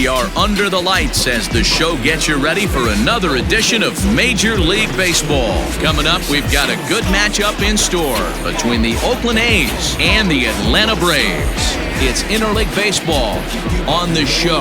We are under the lights as the show gets you ready for another edition of Major League Baseball. Coming up, we've got a good matchup in store between the Oakland A's and the Atlanta Braves. It's Interleague Baseball on the show.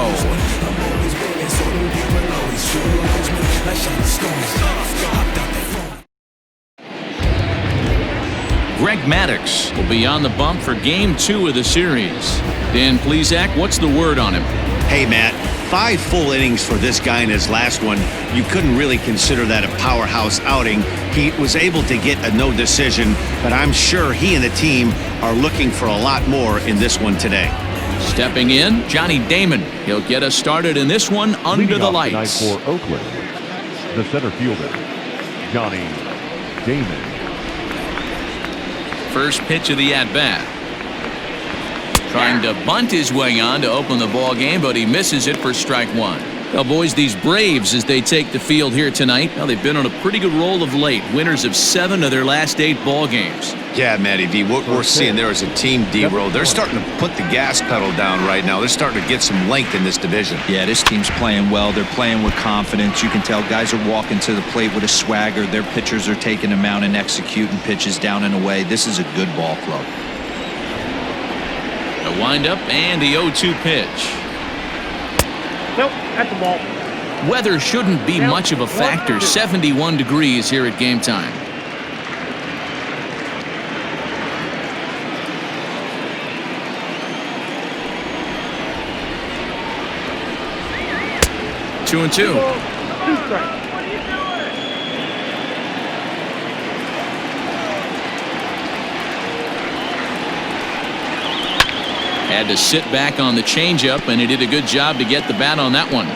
Greg MADDUX will be on the bump for Game 2 of the series. Dan Plesac, what's the word on him? Hey, Matt, 5 full innings for this guy in his last one. You couldn't really consider that a powerhouse outing. He was able to get a no decision, but I'm sure he and the team are looking for a lot more in this one today. Stepping in, Johnny Damon. He'll get us started in this one under the lights. Tonight for Oakland, the center fielder, Johnny Damon. First pitch of the at-bat. Trying to bunt his way on to open the ball game, but he misses it for strike one. Well, boys, these Braves, as they take the field here tonight, well, they've been on a pretty good roll of late. Winners of 7 of their last 8 ball games. Yeah, Matty D, what we're seeing there is a team D-roll. They're starting to put the gas pedal down right now. They're starting to get some length in this division. Yeah, this team's playing well. They're playing with confidence. You can tell guys are walking to the plate with a swagger. Their pitchers are taking them out and executing pitches down and away. This is a good ball club. The windup and the 0-2 pitch. Nope, that's the ball. Weather shouldn't be much of a factor. 71 degrees here at game time. Two and two. Had to sit back on the changeup, and he did a good job to get the bat on that one.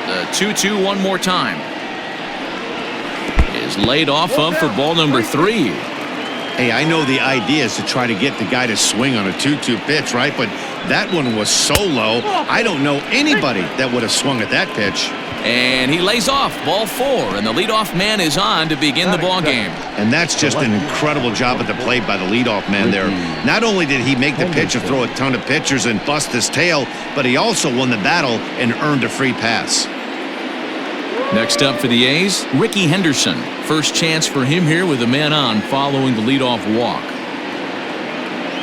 The 2-2 one more time. Is laid off of for ball number 3. Hey, I know the idea is to try to get the guy to swing on a 2-2 pitch, right? But that one was so low, I don't know anybody that would have swung at that pitch. And he lays off, ball 4, and the leadoff man is on to begin the ball game. And that's just an incredible job at the plate by the leadoff man there. Not only did he make the pitch of throw a ton of pitchers and bust his tail, but he also won the battle and earned a free pass. Next up for the A's, Ricky Henderson. First chance for him here with a man on following the leadoff walk.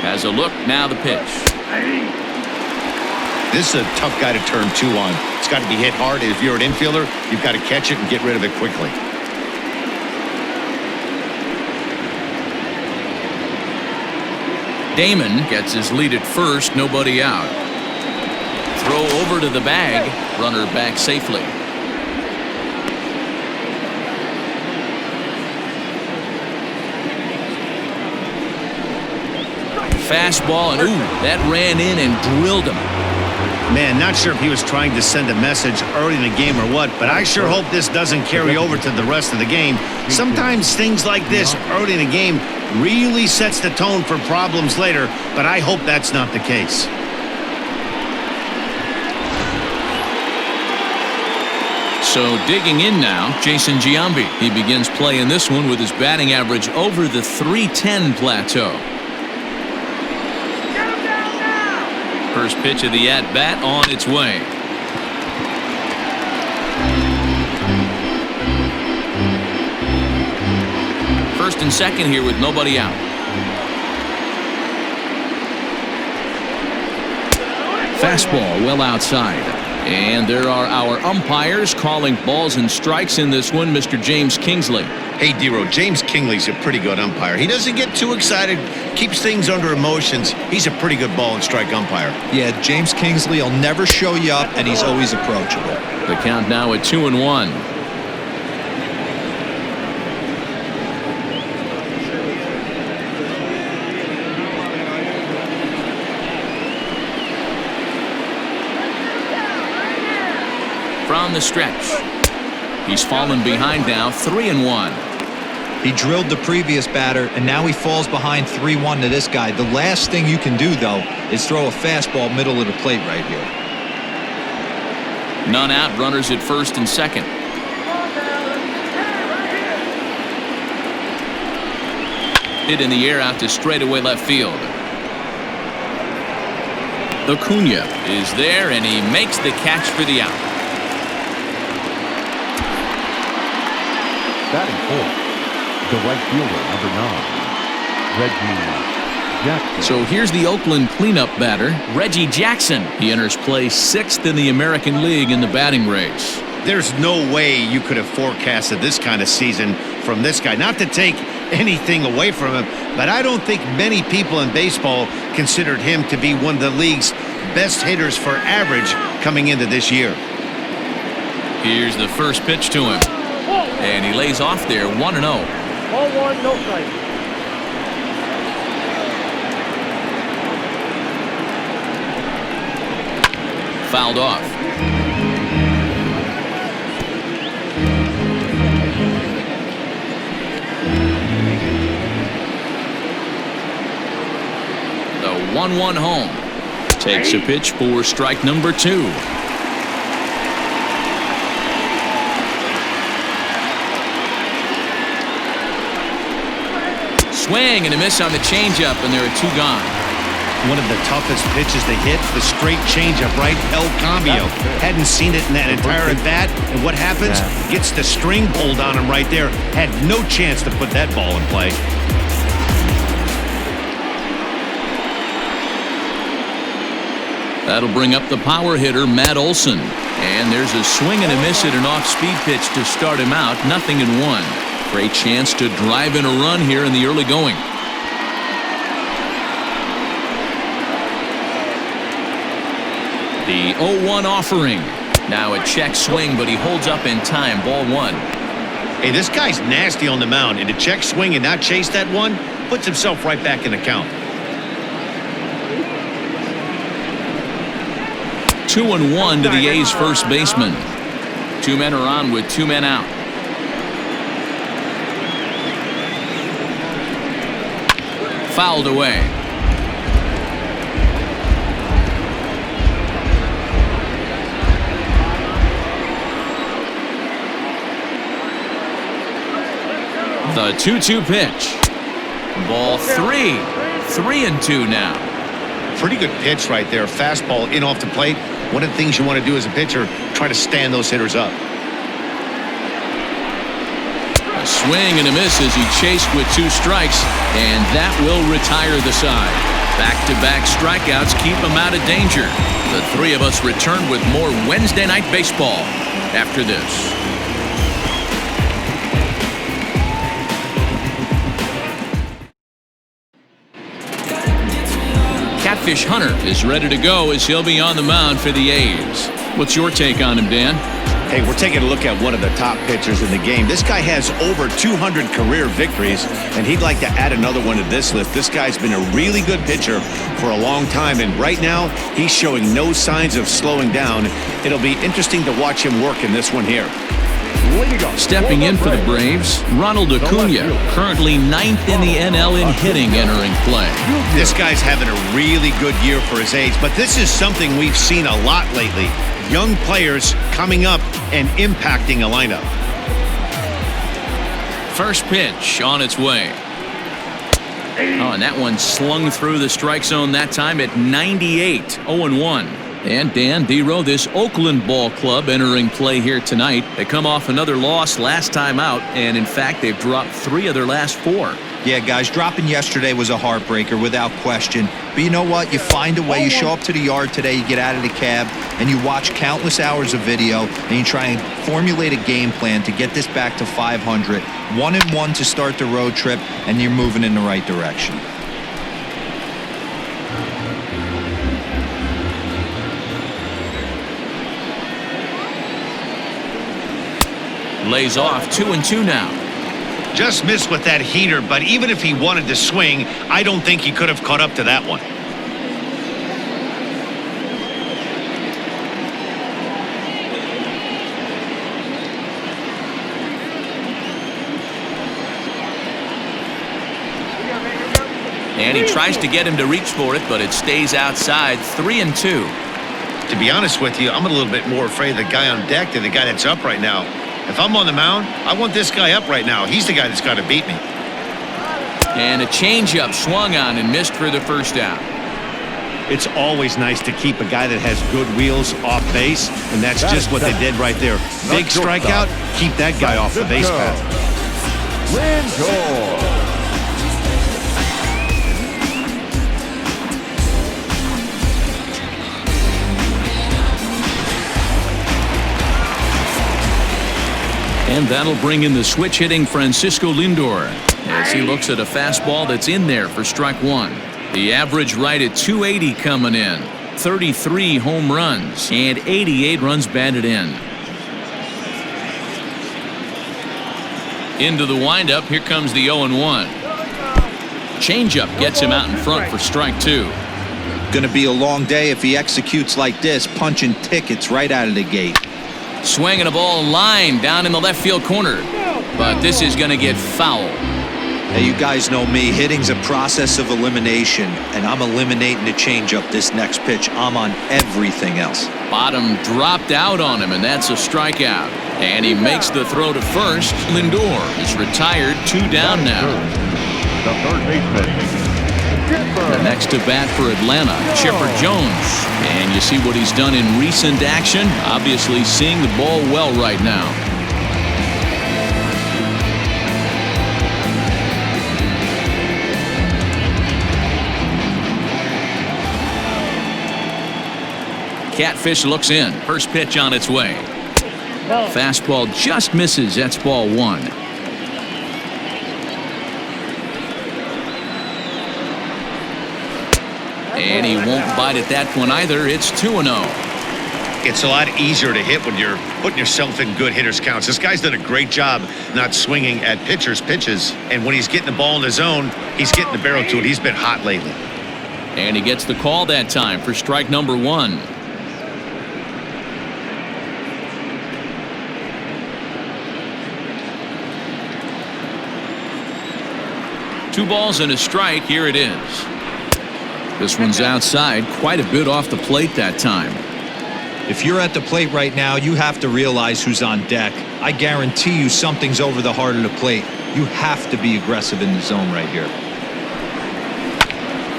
Has a look, now the pitch. This is a tough guy to turn 2 on. It's got to be hit hard. If you're an infielder, you've got to catch it and get rid of it quickly. Damon gets his lead at first, nobody out. Throw over to the bag, runner back safely. Fastball, and ooh, that ran in and drilled him. Man, not sure if he was trying to send a message early in the game or what, but I sure hope this doesn't carry over to the rest of the game. Sometimes things like this early in the game really sets the tone for problems later, but I hope that's not the case. So digging in now, Jason Giambi. He begins play in this one with his batting average over the .310 plateau. First pitch of the at-bat on its way. First and second here with nobody out. Fastball well outside. And there are our umpires calling balls and strikes in this one, Mr. James Kingsley. Hey, D-Row, James Kingley's a pretty good umpire. He doesn't get too excited, keeps things under emotions. He's a pretty good ball and strike umpire. Yeah, James Kingsley will never show you up, and he's always approachable. The count now at 2-1. From the stretch. He's fallen behind now, 3-1. He drilled the previous batter, and now he falls behind 3-1 to this guy. The last thing you can do, though, is throw a fastball middle of the plate right here. None out, runners at first and second. Hit in the air out to straightaway left field. Acuna is there, and he makes the catch for the out. Batting fourth, the right fielder, number 9, Reg-Season. So here's the Oakland cleanup batter, Reggie Jackson. He enters play 6th in the American League in the batting race. There's no way you could have forecasted this kind of season from this guy. Not to take anything away from him, but I don't think many people in baseball considered him to be one of the league's best hitters for average coming into this year. Here's the first pitch to him, and he lays off there 1-0. Ball 1, no strike. Fouled off. The 1-1 home. Takes a pitch for strike number 2. Swing and a miss on the changeup, and there are 2 gone. One of the toughest pitches to hit, the straight changeup, right? El Cambio. Hadn't seen it in that entire at bat. And what happens? Gets the string pulled on him right there. Had no chance to put that ball in play. That'll bring up the power hitter, Matt Olson. And there's a swing and a miss at an off-speed pitch to start him out. 0-1. Great chance to drive in a run here in the early going. The 0-1 offering. Now a check swing, but he holds up in time. Ball 1. Hey, this guy's nasty on the mound, and to check swing and not chase that one puts himself right back in the count. 2-1 to the A's first baseman. 2 men are on with 2 men out. Fouled away. The 2-2 pitch. Ball 3. 3-2 now. Pretty good pitch right there. Fastball in off the plate. One of the things you want to do as a pitcher, try to stand those hitters up. A swing and a miss as he chased with 2 strikes, and that will retire the side. Back-to-back strikeouts keep him out of danger. The 3 of us return with more Wednesday Night Baseball after this. Catfish Hunter is ready to go as he'll be on the mound for the A's. What's your take on him, Dan? Hey, we're taking a look at one of the top pitchers in the game. This guy has over 200 career victories, and he'd like to add another one to this list. This guy's been a really good pitcher for a long time, and right now he's showing no signs of slowing down. It'll be interesting to watch him work in this one here. Stepping in for the Braves, Ronald Acuna, currently 9th in the NL in hitting, entering play. This guy's having a really good year for his age, but this is something we've seen a lot lately. Young players coming up and impacting a lineup. First pitch on its way. Oh, and that one slung through the strike zone that time at 98. 0-1. And Dan Dero, this Oakland ball club entering play here tonight. They come off another loss last time out, and in fact, they've dropped 3 of their last 4. Yeah, guys, dropping yesterday was a heartbreaker without question. But you know what? You find a way. You show up to the yard today, you get out of the cab, and you watch countless hours of video, and you try and formulate a game plan to get this back to 500. 1-1 to start the road trip, and you're moving in the right direction. Lays off 2-2 now. Just missed with that heater, but even if he wanted to swing, I don't think he could have caught up to that one. And he tries to get him to reach for it, but it stays outside. 3-2. To be honest with you, I'm a little bit more afraid of the guy on deck than the guy that's up right now. If I'm on the mound, I want this guy up right now. He's the guy that's got to beat me. And a changeup swung on and missed for the first out. It's always nice to keep a guy that has good wheels off base, and that's just what they did right there. Big strikeout, keep that guy off the base path. Lindor. And that'll bring in the switch-hitting Francisco Lindor as he looks at a fastball that's in there for strike one. The average right at 280 coming in. 33 home runs and 88 runs batted in. Into the windup, here comes the 0-1. Changeup gets him out in front for strike two. Going to be a long day if he executes like this, punching tickets right out of the gate. Swinging a ball line down in the left field corner. But this is going to get foul. Hey, you guys know me. Hitting's a process of elimination, and I'm eliminating the changeup this next pitch. I'm on everything else. Bottom dropped out on him, and that's a strikeout. And he makes the throw to first. Lindor is retired, 2 down now. The third baseman. The next to bat for Atlanta, Chipper Jones. And you see what he's done in recent action. Obviously seeing the ball well right now. Catfish looks in. First pitch on its way. Fastball just misses. That's ball one. And he won't bite at that one either. It's 2-0. It's a lot easier to hit when you're putting yourself in good hitters' counts. This guy's done a great job not swinging at pitchers' pitches. And when he's getting the ball in the zone, he's getting the barrel to it. He's been hot lately. And he gets the call that time for strike number one. Two balls and a strike. Here it is. This one's outside, quite a bit off the plate that time. If you're at the plate right now, you have to realize who's on deck. I guarantee you something's over the heart of the plate. You have to be aggressive in the zone right here.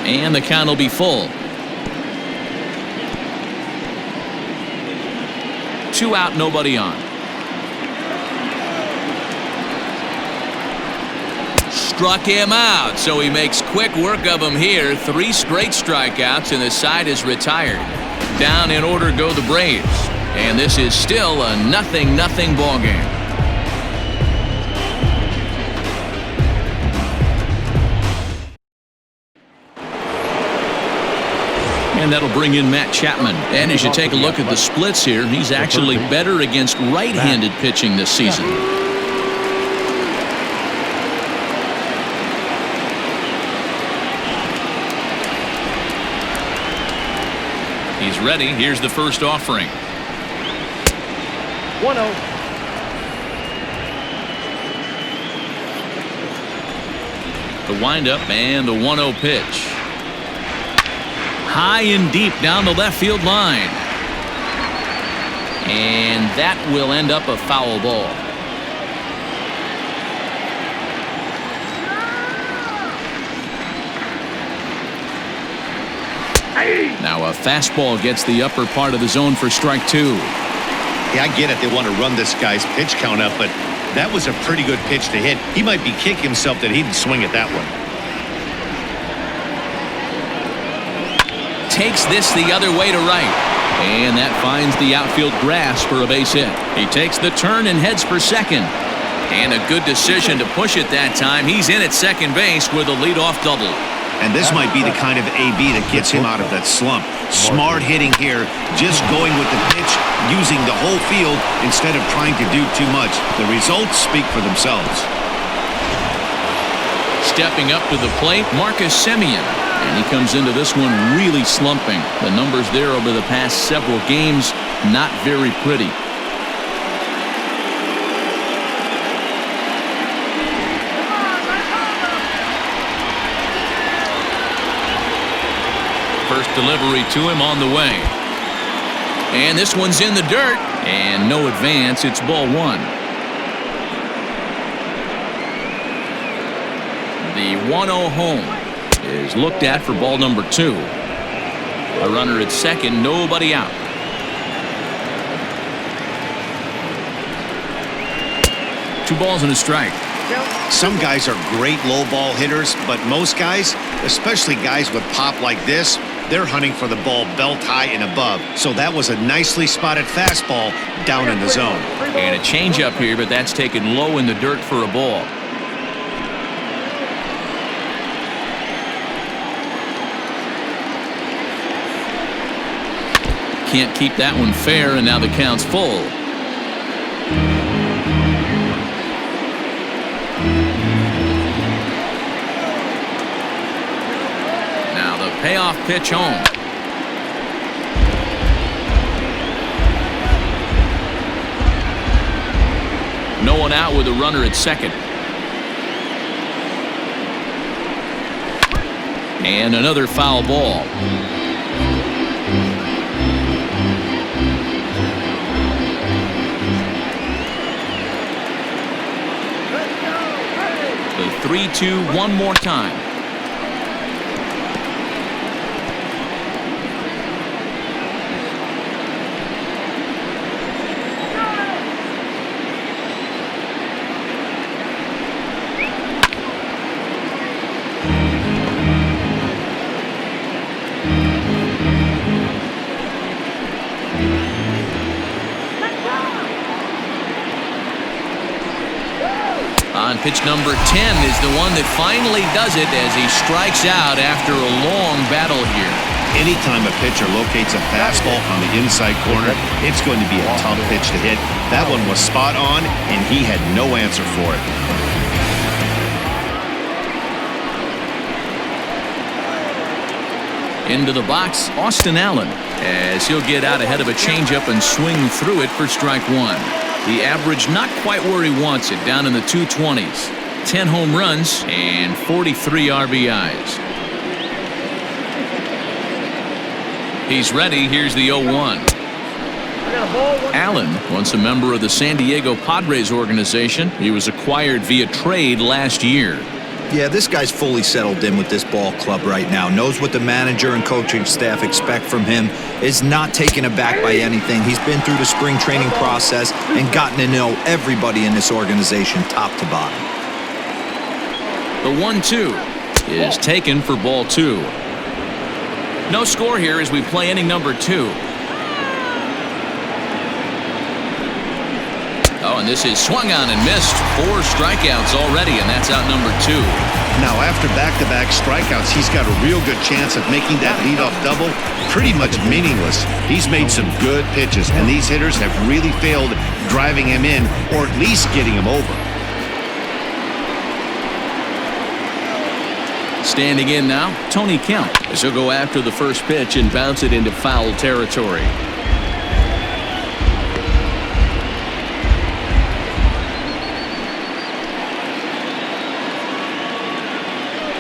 And the count will be full. 2 out, nobody on. Struck him out, so he makes quick work of him here. 3 straight strikeouts, and the side is retired. Down in order go the Braves, and this is still a 0-0 ball game. And that'll bring in Matt Chapman. And as you take a look at the splits here, he's actually better against right-handed pitching this season. He's ready. Here's the first offering. 1-0. The windup and the 1-0 pitch. High and deep down the left field line. And that will end up a foul ball. Now a fastball gets the upper part of the zone for strike two. Yeah, I get it. They want to run this guy's pitch count up, but that was a pretty good pitch to hit. He might be kicking himself that he didn't swing at that one. Takes this the other way to right. And that finds the outfield grass for a base hit. He takes the turn and heads for second. And a good decision to push it that time. He's in at second base with a leadoff double. And this might be the kind of AB that gets him out of that slump. Smart hitting here, just going with the pitch, using the whole field instead of trying to do too much. The results speak for themselves. Stepping up to the plate, Marcus Semien. And he comes into this one really slumping. The numbers there over the past several games, not very pretty. First delivery to him on the way. And this one's in the dirt. And no advance. It's ball one. The 1-0 home is looked at for ball number two. A runner at second, nobody out. Two balls and a strike. Some guys are great low ball hitters, but most guys, especially guys with pop like this, they're hunting for the ball belt high and above. So that was a nicely spotted fastball down in the zone. And a changeup here, but that's taken low in the dirt for a ball. Can't keep that one fair, and now the count's full. Now the payoff pitch home. No one out with a runner at second. And another foul ball. The 3-2 one more time. On pitch number 10 is the one that finally does it as he strikes out after a long battle here. Anytime a pitcher locates a fastball on the inside corner, it's going to be a tough pitch to hit. That one was spot on, and he had no answer for it. Into the box, Austin Allen, as he'll get out ahead of a changeup and swing through it for strike one. The average not quite where he wants it, down in the 220s. 10 home runs and 43 RBIs. He's ready. Here's the 0-1. Allen, once a member of the San Diego Padres organization, he was acquired via trade last year. Yeah, this guy's fully settled in with this ball club right now. Knows what the manager and coaching staff expect from him. Is not taken aback by anything. He's been through the spring training process and gotten to know everybody in this organization top to bottom. The 1-2 is taken for ball two. No score here as we play inning number 2. Oh, and this is swung on and missed. 4 strikeouts already, and that's out number 2. Now, after back-to-back strikeouts, he's got a real good chance of making that leadoff double pretty much meaningless. He's made some good pitches, and these hitters have really failed driving him in or at least getting him over. Standing in now, Tony Kemp, as he'll go after the first pitch and bounce it into foul territory.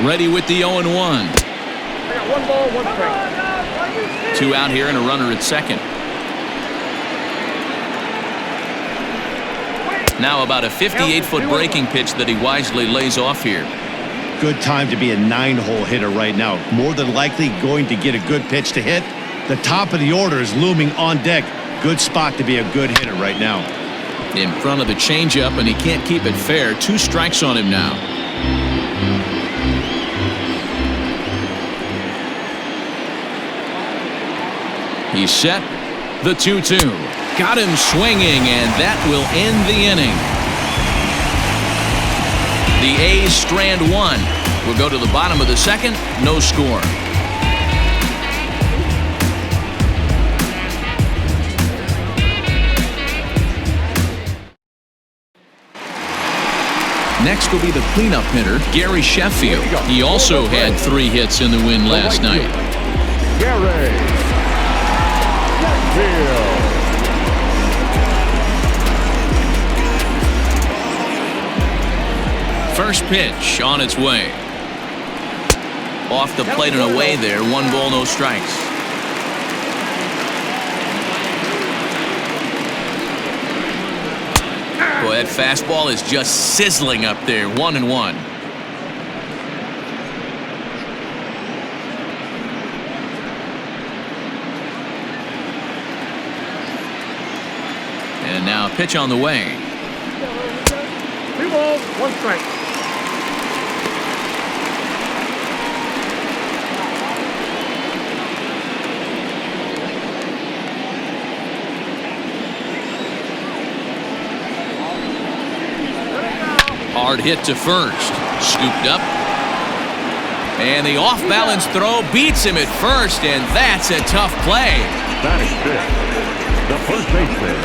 Ready with the 0-1. I got 1 ball, 1 strike. 2 out here and a runner at second. Now about a 58-foot breaking pitch that he wisely lays off here. Good time to be a 9-hole hitter right now. More than likely going to get a good pitch to hit. The top of the order is looming on deck. Good spot to be a good hitter right now. In front of the changeup, and he can't keep it fair. 2 strikes on him now. He's set. The 2-2. Got him swinging, and that will end the inning. The A's strand 1. We'll go to the bottom of the second. No score. Next will be the cleanup hitter, Gary Sheffield. He also had 3 hits in the win last night. Gary Sheffield. First pitch on its way. Off the plate and away there. 1 ball, no strikes. Boy, that fastball is just sizzling up there. 1-1. pitch on the way. 2 balls, 1 strike. Hard hit to first. Scooped up. And the off-balance throw beats him at first, and that's a tough play. Batting fifth, the first baseman,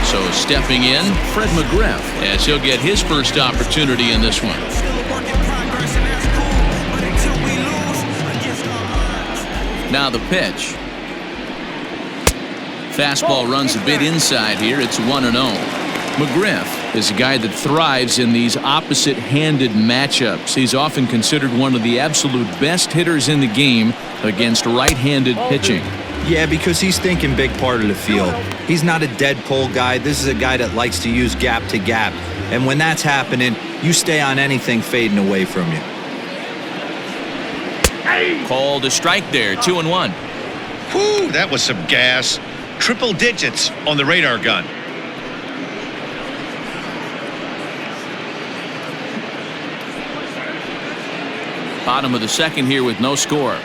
So stepping in, Fred McGriff, as he'll get his first opportunity in this one. Now the pitch. Fastball runs a bit inside here. It's 1-0. McGriff is a guy that thrives in these opposite-handed matchups. He's often considered one of the absolute best hitters in the game against right-handed pitching. Yeah, because he's thinking big part of the field. He's not a dead pull guy. This is a guy that likes to use gap to gap. And when that's happening, you stay on anything fading away from you. Called a strike there, 2-1. Whew, that was some gas. Triple digits on the radar gun. Bottom of the second here with no score.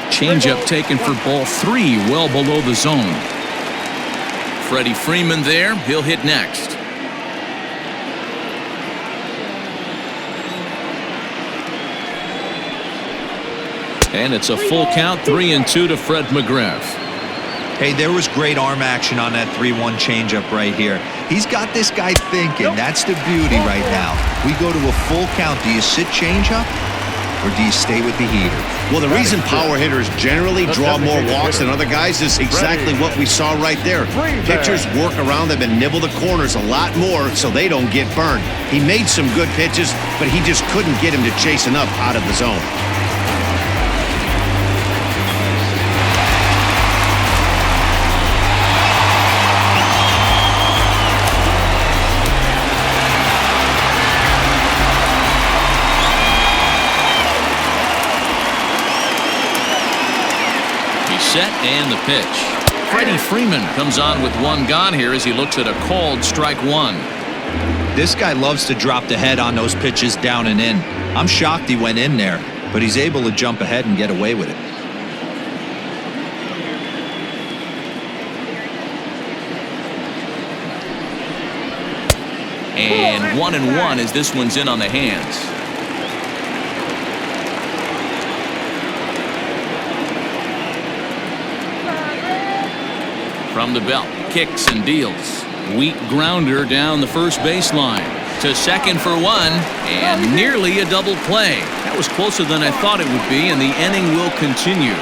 Changeup taken for ball 3, well below the zone. Freddie Freeman there. He'll hit next. And it's a full count, 3-2 to Fred McGriff. Hey, there was great arm action on that 3-1 changeup right here. He's got this guy thinking. That's the beauty right now. We go to a full count. Do you sit changeup or do you stay with the heater? Well, the reason power hitters generally draw more walks than other guys is exactly what we saw right there. Pitchers work around them and nibble the corners a lot more so they don't get burned. He made some good pitches, but he just couldn't get him to chase enough out of the zone. Set and the pitch. Freddie Freeman comes on with 1 gone here as he looks at a called strike 1. This guy loves to drop the head on those pitches down and in. I'm shocked he went in there, but he's able to jump ahead and get away with it. And 1-1 as this one's in on the hands. From the belt, kicks and deals. Weak grounder down the first baseline. To second for 1, and nearly a double play. That was closer than I thought it would be, and the inning will continue.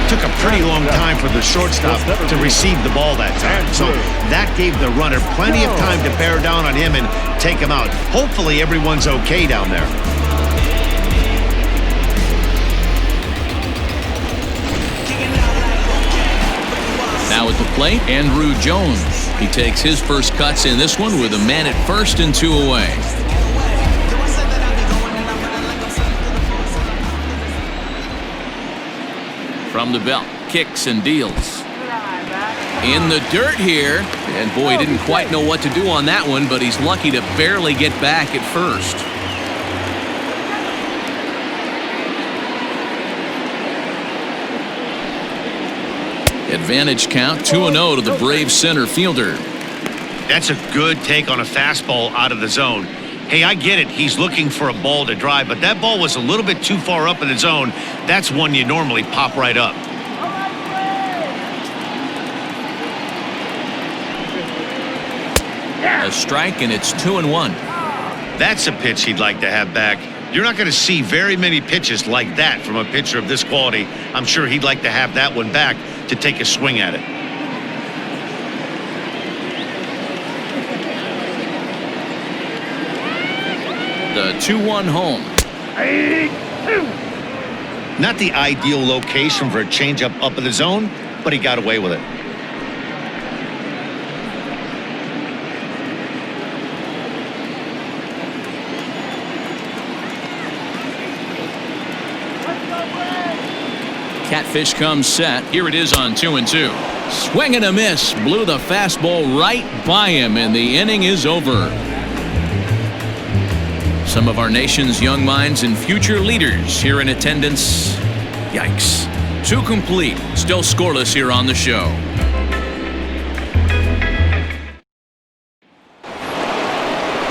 Took a pretty long time for the shortstop to receive the ball that time. So that gave the runner plenty of time to bear down on him and take him out. Hopefully everyone's okay down there. Now at the plate, Andrew Jones. He takes his first cuts in this one with a man at first and 2 away. From the belt, kicks and deals. In the dirt here, and boy, he didn't quite know what to do on that one, but he's lucky to barely get back at first. Advantage count, 2-0 to the Braves center fielder. That's a good take on a fastball out of the zone. Hey, I get it. He's looking for a ball to drive, but that ball was a little bit too far up in the zone. That's one you normally pop right up. A strike, and it's 2-1. That's a pitch he'd like to have back. You're not going to see very many pitches like that from a pitcher of this quality. I'm sure he'd like to have that one back to take a swing at it. The 2-1 home. Not the ideal location for a changeup up in the zone, but he got away with it. Catfish comes set. Here it is on 2-2. Swing and a miss. Blew the fastball right by him, and the inning is over. Some of our nation's young minds and future leaders here in attendance. Yikes. 2 complete. Still scoreless here on the show.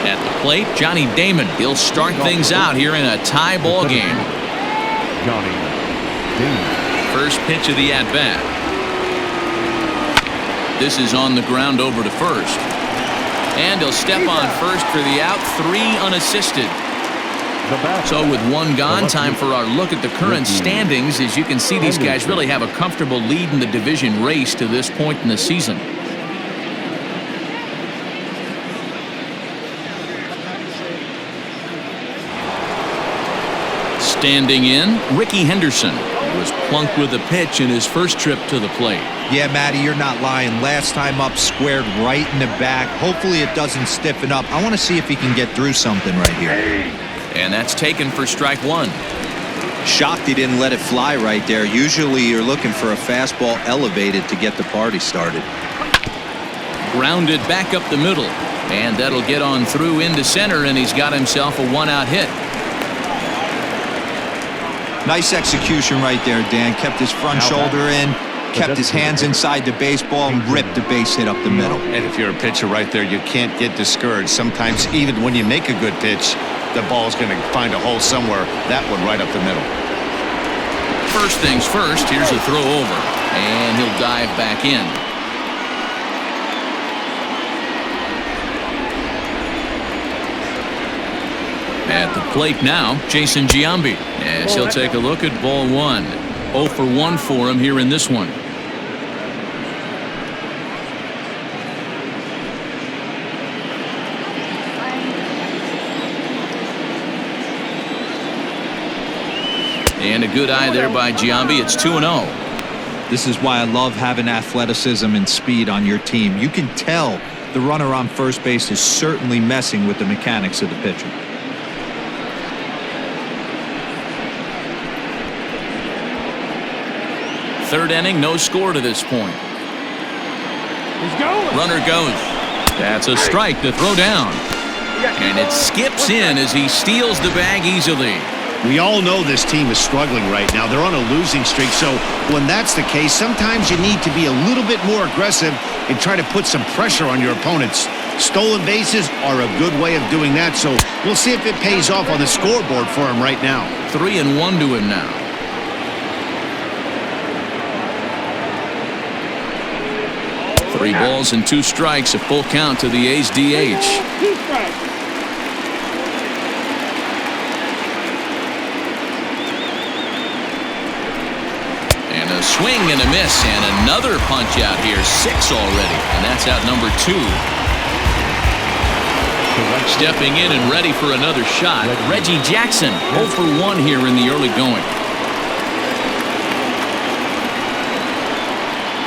At the plate, Johnny Damon. He'll start things out here in a tie ball game. Johnny Damon. First pitch of the at-bat. This is on the ground over to first. And he'll step on first for the out. 3 unassisted. So with 1 gone, time for our look at the current standings. As you can see, these guys really have a comfortable lead in the division race to this point in the season. Standing in, Ricky Henderson. He was plunked with a pitch in his first trip to the plate. Yeah, Matty, you're not lying. Last time up, squared right in the back. Hopefully it doesn't stiffen up. I want to see if he can get through something right here. And that's taken for strike 1. Shocked he didn't let it fly right there. Usually you're looking for a fastball elevated to get the party started. Grounded back up the middle. And that'll get on through into center, and he's got himself a 1-out hit. Nice execution right there, Dan. Kept his front shoulder in, kept his hands inside the baseball, and ripped the base hit up the middle. And if you're a pitcher right there, you can't get discouraged. Sometimes even when you make a good pitch, the ball's going to find a hole somewhere. That one right up the middle. First things first, here's a throw over. And he'll dive back in. At the plate now, Jason Giambi, as he'll take a look at ball 1. 0 for 1 for him here in this one. And a good eye there by Giambi. It's 2-0. This is why I love having athleticism and speed on your team. You can tell the runner on first base is certainly messing with the mechanics of the pitcher. Third inning, no score to this point. He's going. Runner goes. That's a strike to throw down. And it skips in as he steals the bag easily. We all know this team is struggling right now. They're on a losing streak, so when that's the case, sometimes you need to be a little bit more aggressive and try to put some pressure on your opponents. Stolen bases are a good way of doing that, so we'll see if it pays off on the scoreboard for him right now. 3-1 to him now. Three balls and 2 strikes, a full count to the A's DH. 2 strikes. And a swing and a miss, and another punch out here. 6 already, and that's out number 2. Stepping in and ready for another shot, Reggie Jackson. 0 for 1 here in the early going.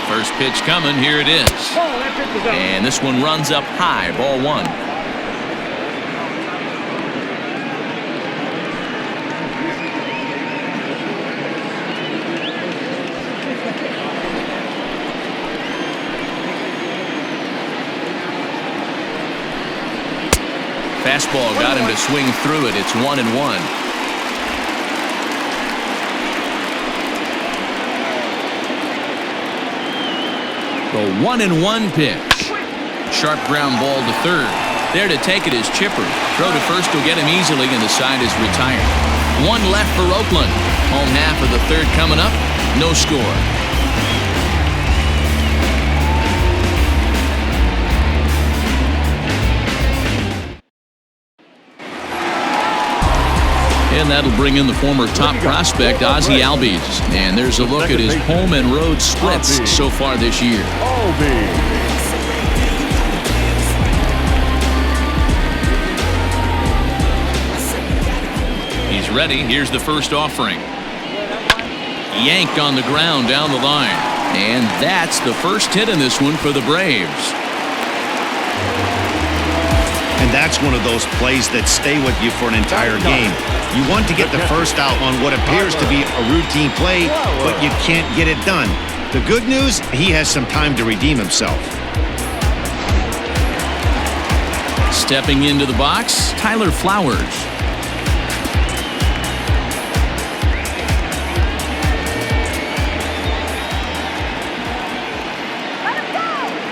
First pitch coming, here it is. And this one runs up high, ball 1. Fastball got him to swing through it. It's 1-1. The 1-1 pitch. Sharp ground ball to third. There to take it is Chipper. Throw to first will get him easily, and the side is retired. 1 left for Oakland. Home half of the third coming up. No score. And that'll bring in the former top prospect, Ozzie Albies. And there's a look at his home and road splits so far this year. He's ready. Here's the first offering. Yanked on the ground down the line. And that's the first hit in this one for the Braves. And And that's one of those plays that stay with you for an entire game. You want to get the first out on what appears to be a routine play, but you can't get it done. The good news, he has some time to redeem himself. Stepping into the box, Tyler Flowers.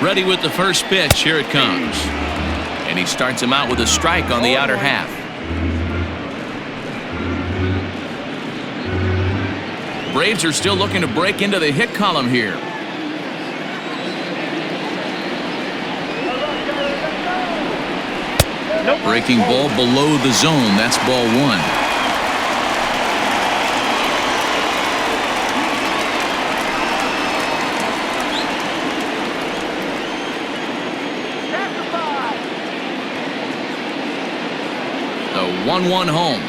Ready with the first pitch. Here it comes. And he starts him out with a strike on the outer half. Braves are still looking to break into the hit column here. Breaking ball below the zone. That's ball one. The 1-1 home.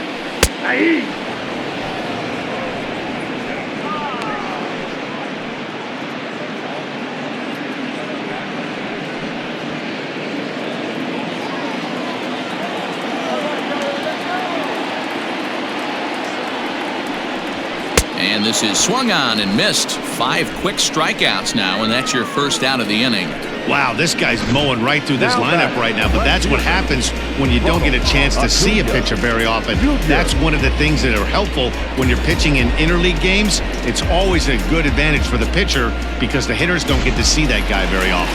And this is swung on and missed. 5 quick strikeouts now, and that's your first out of the inning. Wow, this guy's mowing right through this lineup right now, but that's what happens when you don't get a chance to see a pitcher very often. That's one of the things that are helpful when you're pitching in interleague games. It's always a good advantage for the pitcher because the hitters don't get to see that guy very often.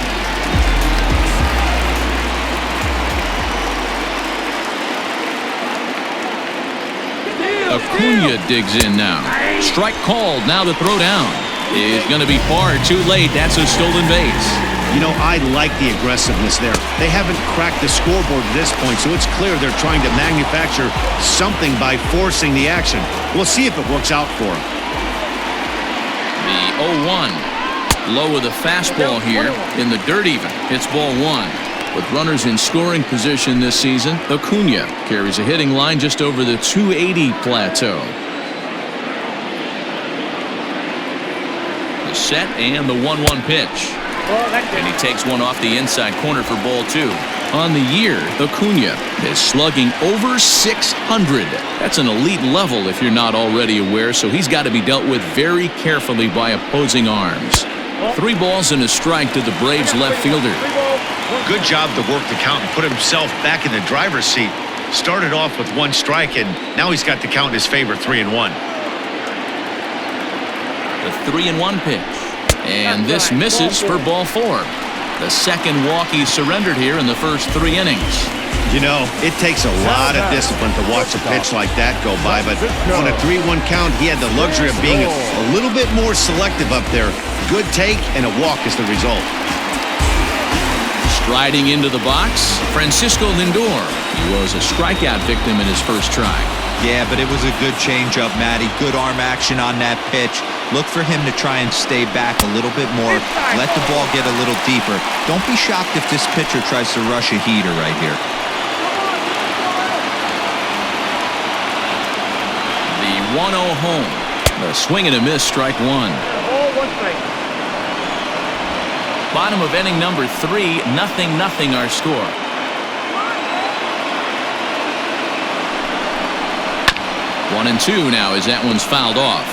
Acuna digs in now. Strike called. Now the throw down is going to be far too late. That's a stolen base. You know, I like the aggressiveness there. They haven't cracked the scoreboard at this point, so it's clear they're trying to manufacture something by forcing the action. We'll see if it works out for them. The 0-1. Low with a fastball here in the dirt even. It's ball one. With runners in scoring position this season, Acuna carries a hitting line just over the 280 plateau. The set and the 1-1 pitch. And he takes one off the inside corner for ball two. On the year, Acuna is slugging over 600. That's an elite level if you're not already aware, so he's got to be dealt with very carefully by opposing arms. 3 balls and a strike to the Braves left fielder. Good job to work the count and put himself back in the driver's seat. Started off with 1 strike, and now he's got the count in his favor, 3-1. The 3-1 pitch. And this misses for ball 4. The second walk he surrendered here in the first 3 innings. You know, it takes a lot of discipline to watch a pitch like that go by, but on a 3-1 count, he had the luxury of being a little bit more selective up there. Good take, and a walk is the result. Striding into the box, Francisco Lindor. He was a strikeout victim in his first try. Yeah, but it was a good changeup, Matty. Good arm action on that pitch. Look for him to try and stay back a little bit more. Let the ball get a little deeper. Don't be shocked if this pitcher tries to rush a heater right here. The 1-0 home. A swing and a miss, strike 1. Bottom of inning number 3, 0-0 our score. One and 2 now as that one's fouled off.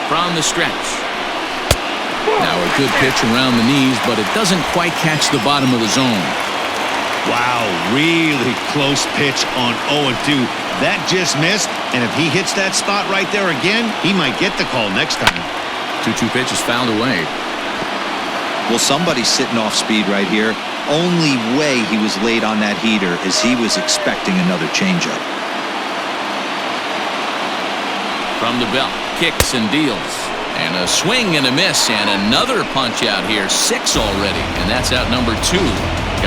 From the stretch. Now a good pitch around the knees, but it doesn't quite catch the bottom of the zone. Wow, really close pitch on 0-2. That just missed, and if he hits that spot right there again, he might get the call next time. 2-2 pitch is fouled away. Well, somebody's sitting off speed right here. Only way he was late on that heater is he was expecting another changeup. From the belt, kicks and deals. And a swing and a miss, and another punch out here. 6 already, and that's out number 2.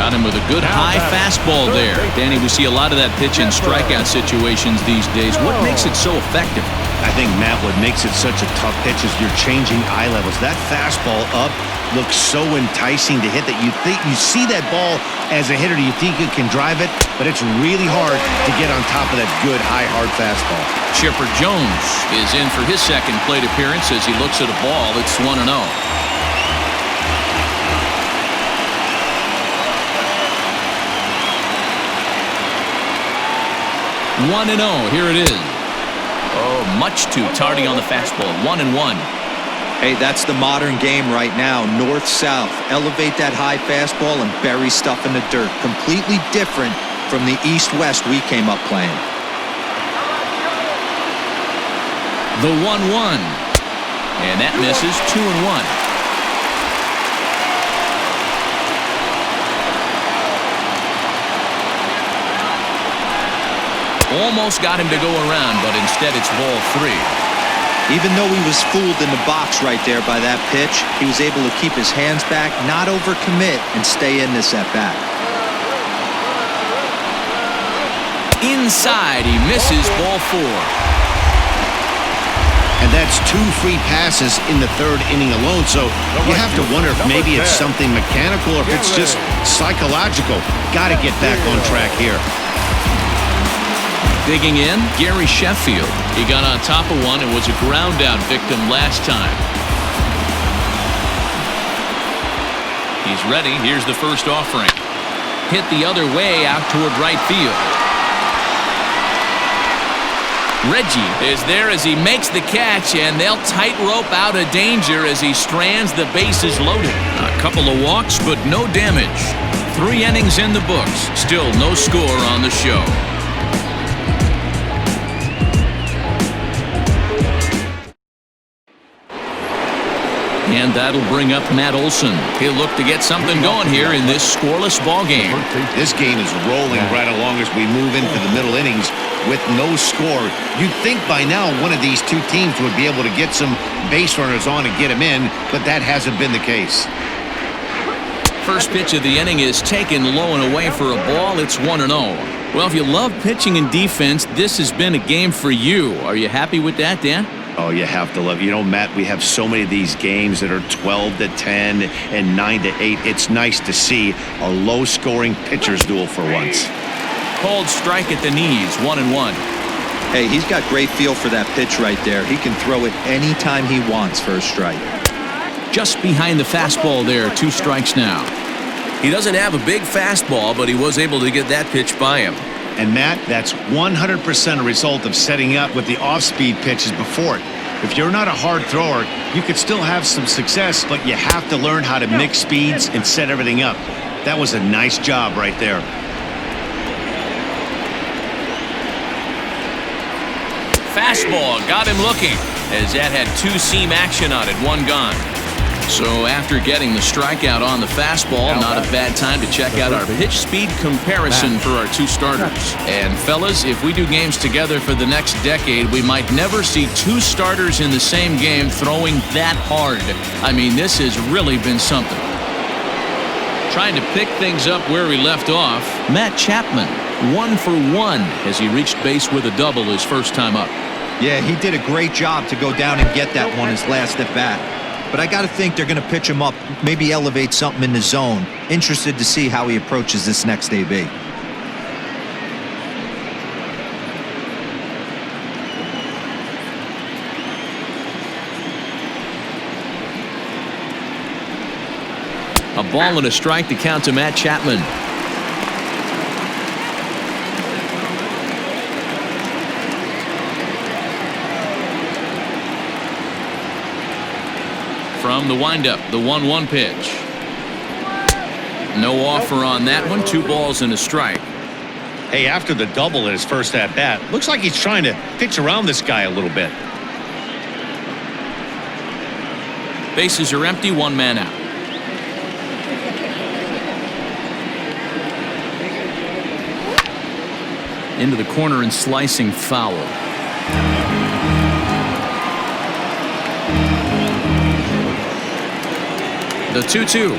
Got him with a good high fastball there. Danny, we see a lot of that pitch in strikeout situations these days. What makes it so effective? I think, Matt, what makes it such a tough pitch is you're changing eye levels. That fastball up looks so enticing to hit that you see that ball as a hitter, you think you can drive it, but it's really hard to get on top of that good high hard fastball. Chipper Jones is in for his second plate appearance as he looks at a ball. It's 1-0. 1-0. Here it is. Oh, much too tardy on the fastball. 1-1. Hey, that's the modern game right now. North-south. Elevate that high fastball and bury stuff in the dirt. Completely different from the east-west we came up playing. The 1-1. And that misses. 2-1. Almost got him to go around, but instead it's ball 3. Even though he was fooled in the box right there by that pitch, he was able to keep his hands back, not overcommit, and stay in this at-bat. Inside, he misses. Ball 4. And that's 2 free passes in the 3rd inning alone, so you have to wonder if maybe it's something mechanical or if it's just psychological. Got to get back on track here. Digging in, Gary Sheffield. He got on top of one and was a ground-out victim last time. He's ready. Here's the first offering. Hit the other way out toward right field. Reggie is there as he makes the catch, and they'll tightrope out of danger as he strands the bases loaded. A couple of walks, but no damage. 3 innings in the books. Still no score on the show. And that'll bring up Matt Olson. He'll look to get something going here in this scoreless ball game. This game is rolling right along as we move into the middle innings with no score. You'd think by now one of these two teams would be able to get some base runners on and get them in, but that hasn't been the case. First pitch of the inning is taken low and away for a ball. It's 1-0. Well, if you love pitching and defense, this has been a game for you. Are you happy with that, Dan? Oh, you have to love. You know, Matt, we have so many of these games that are 12-10 and 9-8. It's nice to see a low-scoring pitcher's duel for once. Cold strike at the knees, 1-1. Hey, he's got great feel for that pitch right there. He can throw it anytime he wants for a strike. Just behind the fastball there, 2 strikes now. He doesn't have a big fastball, but he was able to get that pitch by him. And, Matt, that's 100% a result of setting up with the off-speed pitches before it. If you're not a hard thrower, you could still have some success, but you have to learn how to mix speeds and set everything up. That was a nice job right there. Fastball got him looking, as that had 2-seam action on it, 1 gone. So after getting the strikeout on the fastball, not a bad time to check out our pitch speed comparison for our 2 starters. And fellas, if we do games together for the next decade, we might never see 2 starters in the same game throwing that hard. I mean, this has really been something. Trying to pick things up where we left off, Matt Chapman, 1 for 1 as he reached base with a double his first time up. Yeah, he did a great job to go down and get that one his last at bat. But I got to think they're going to pitch him up, maybe elevate something in the zone. Interested to see how he approaches this next AB. A ball and a strike to count to Matt Chapman. From the windup, the 1-1 pitch. No offer on that one. 2 balls and a strike. Hey, after the double in his first at-bat, looks like he's trying to pitch around this guy a little bit. Bases are empty, 1 man out. Into the corner and slicing foul. The 2-2.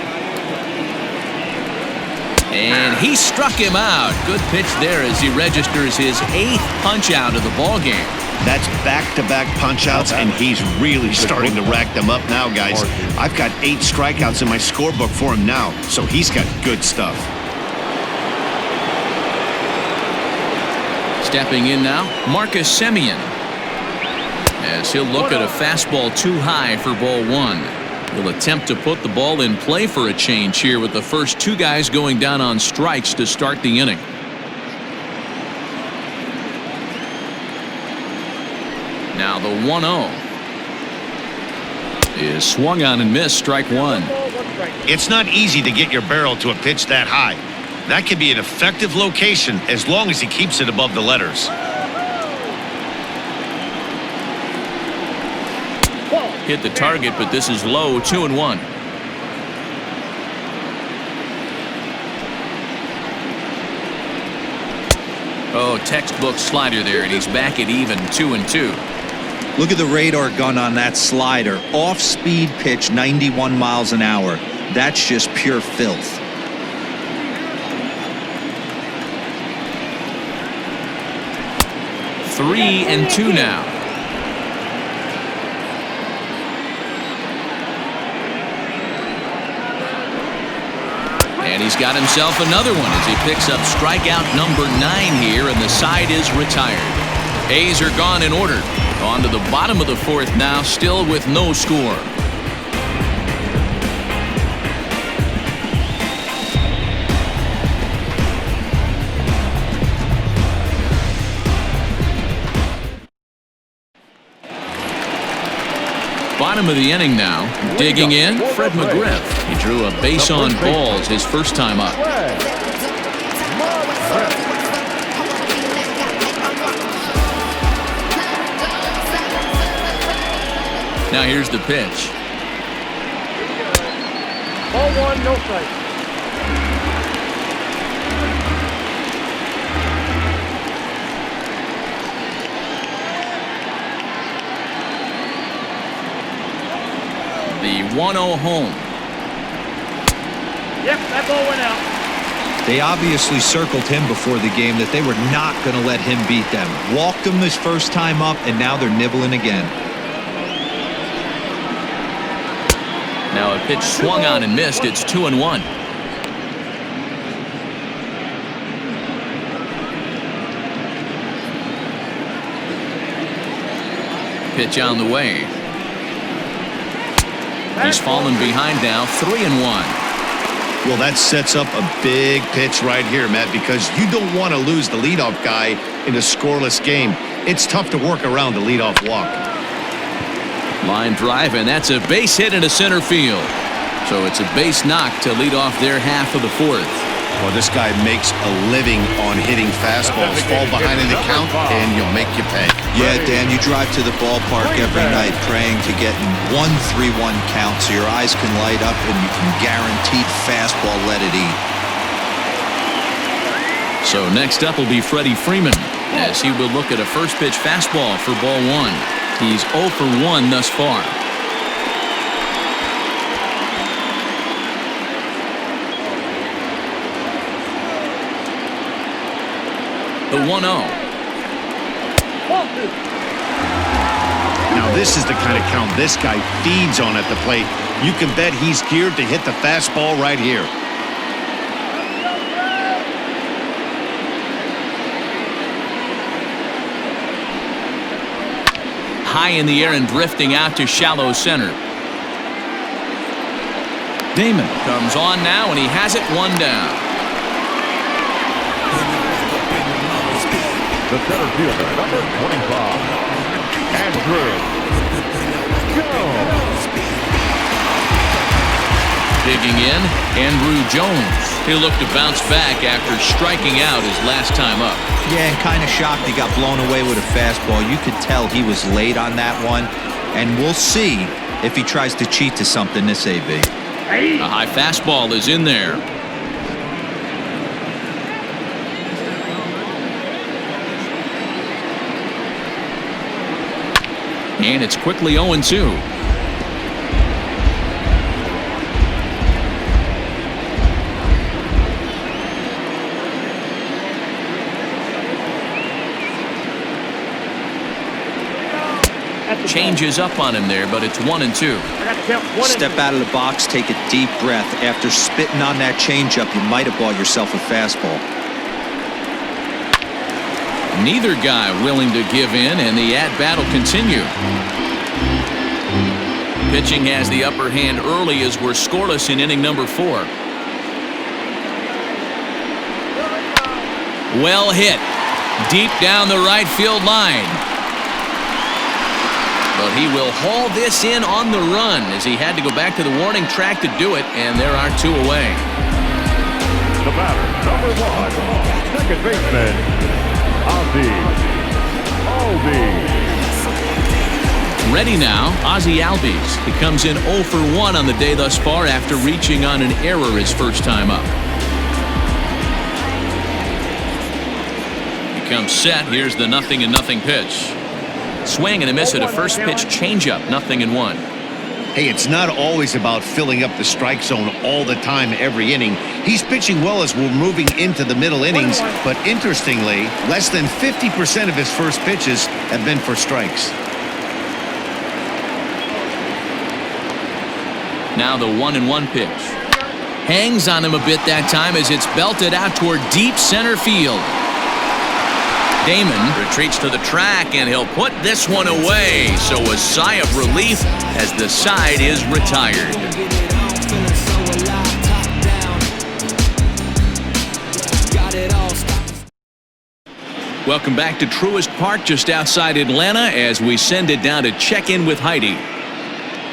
And he struck him out. Good pitch there as he registers his 8th punch-out of the ball game. That's back-to-back punch-outs, and he's really starting to rack them up now, guys. I've got 8 strikeouts in my scorebook for him now, so he's got good stuff. Stepping in now, Marcus Semien. As he'll look at a fastball too high for ball 1. He'll attempt to put the ball in play for a change here with the first 2 guys going down on strikes to start the inning. Now the 1-0 is swung on and missed, strike 1. It's not easy to get your barrel to a pitch that high. That can be an effective location as long as he keeps it above the letters. Hit the target, but this is low, 2-1. Oh, textbook slider there, and he's back at even, 2-2. Look at the radar gun on that slider. Off-speed pitch, 91 miles an hour. That's just pure filth. Three and 2 now. And he's got himself another one as he picks up strikeout number 9 here, and the side is retired. A's are gone in order. On to the bottom of the 4th now, still with no score. Bottom of the inning now. Digging in, Fred McGriff. He drew a base on balls his first time up. Now here's the pitch. Ball 1, no strike. The 1-0 home. Yep, that ball went out. They obviously circled him before the game that they were not going to let him beat them. Walked him his first time up, and now they're nibbling again. Now a pitch swung on and missed. It's 2-1. Pitch on the way. He's fallen behind now, 3-1. Well, that sets up a big pitch right here, Matt, because you don't want to lose the leadoff guy in a scoreless game. It's tough to work around the leadoff walk. Line drive, and that's a base hit into center field. So it's a base knock to lead off their half of the 4th. Well, this guy makes a living on hitting fastballs. Fall behind in the count, and you'll make you pay. Yeah, Dan, you drive to the ballpark every night praying to get in 1-3-1 count so your eyes can light up and you can guaranteed fastball let it eat. So next up will be Freddie Freeman as he will look at a first pitch fastball for ball 1. He's 0 for 1 thus far. The 1-0. Now this is the kind of count this guy feeds on at the plate. You can bet he's geared to hit the fastball right here. High in the air and drifting out to shallow center. Damon comes on now, and he has it 1 down. The center fielder, number 25, Andrew Jones. Digging in, Andrew Jones. He'll look to bounce back after striking out his last time up. Yeah, and kind of shocked he got blown away with a fastball. You could tell he was late on that one, and we'll see if he tries to cheat to something this AB. A high fastball is in there. And it's quickly 0-2. Changes up on him there, but it's 1-2. I got to count 1 and 2. Step out of the box, take a deep breath. After spitting on that changeup, you might have bought yourself a fastball. Neither guy willing to give in, and the at-bat will continue. Pitching has the upper hand early as we're scoreless in inning number 4. Well hit. Deep down the right field line. But he will haul this in on the run as he had to go back to the warning track to do it, and there are 2 away. The batter, number 1, second baseman, Ozzie Albies. Ready now, Ozzie Albies. He comes in 0 for 1 on the day thus far after reaching on an error his first time up. He comes set. Here's the 0-0 pitch. Swing and a miss at a first pitch changeup, 0-1. Hey, it's not always about filling up the strike zone all the time every inning. He's pitching well as we're moving into the middle innings, but interestingly, less than 50% of his first pitches have been for strikes. Now the 1-1 pitch. Hangs on him a bit that time as it's belted out toward deep center field. Damon retreats to the track, and he'll put this one away. So a sigh of relief as the side is retired. Welcome back to Truist Park just outside Atlanta as we send it down to check in with Heidi.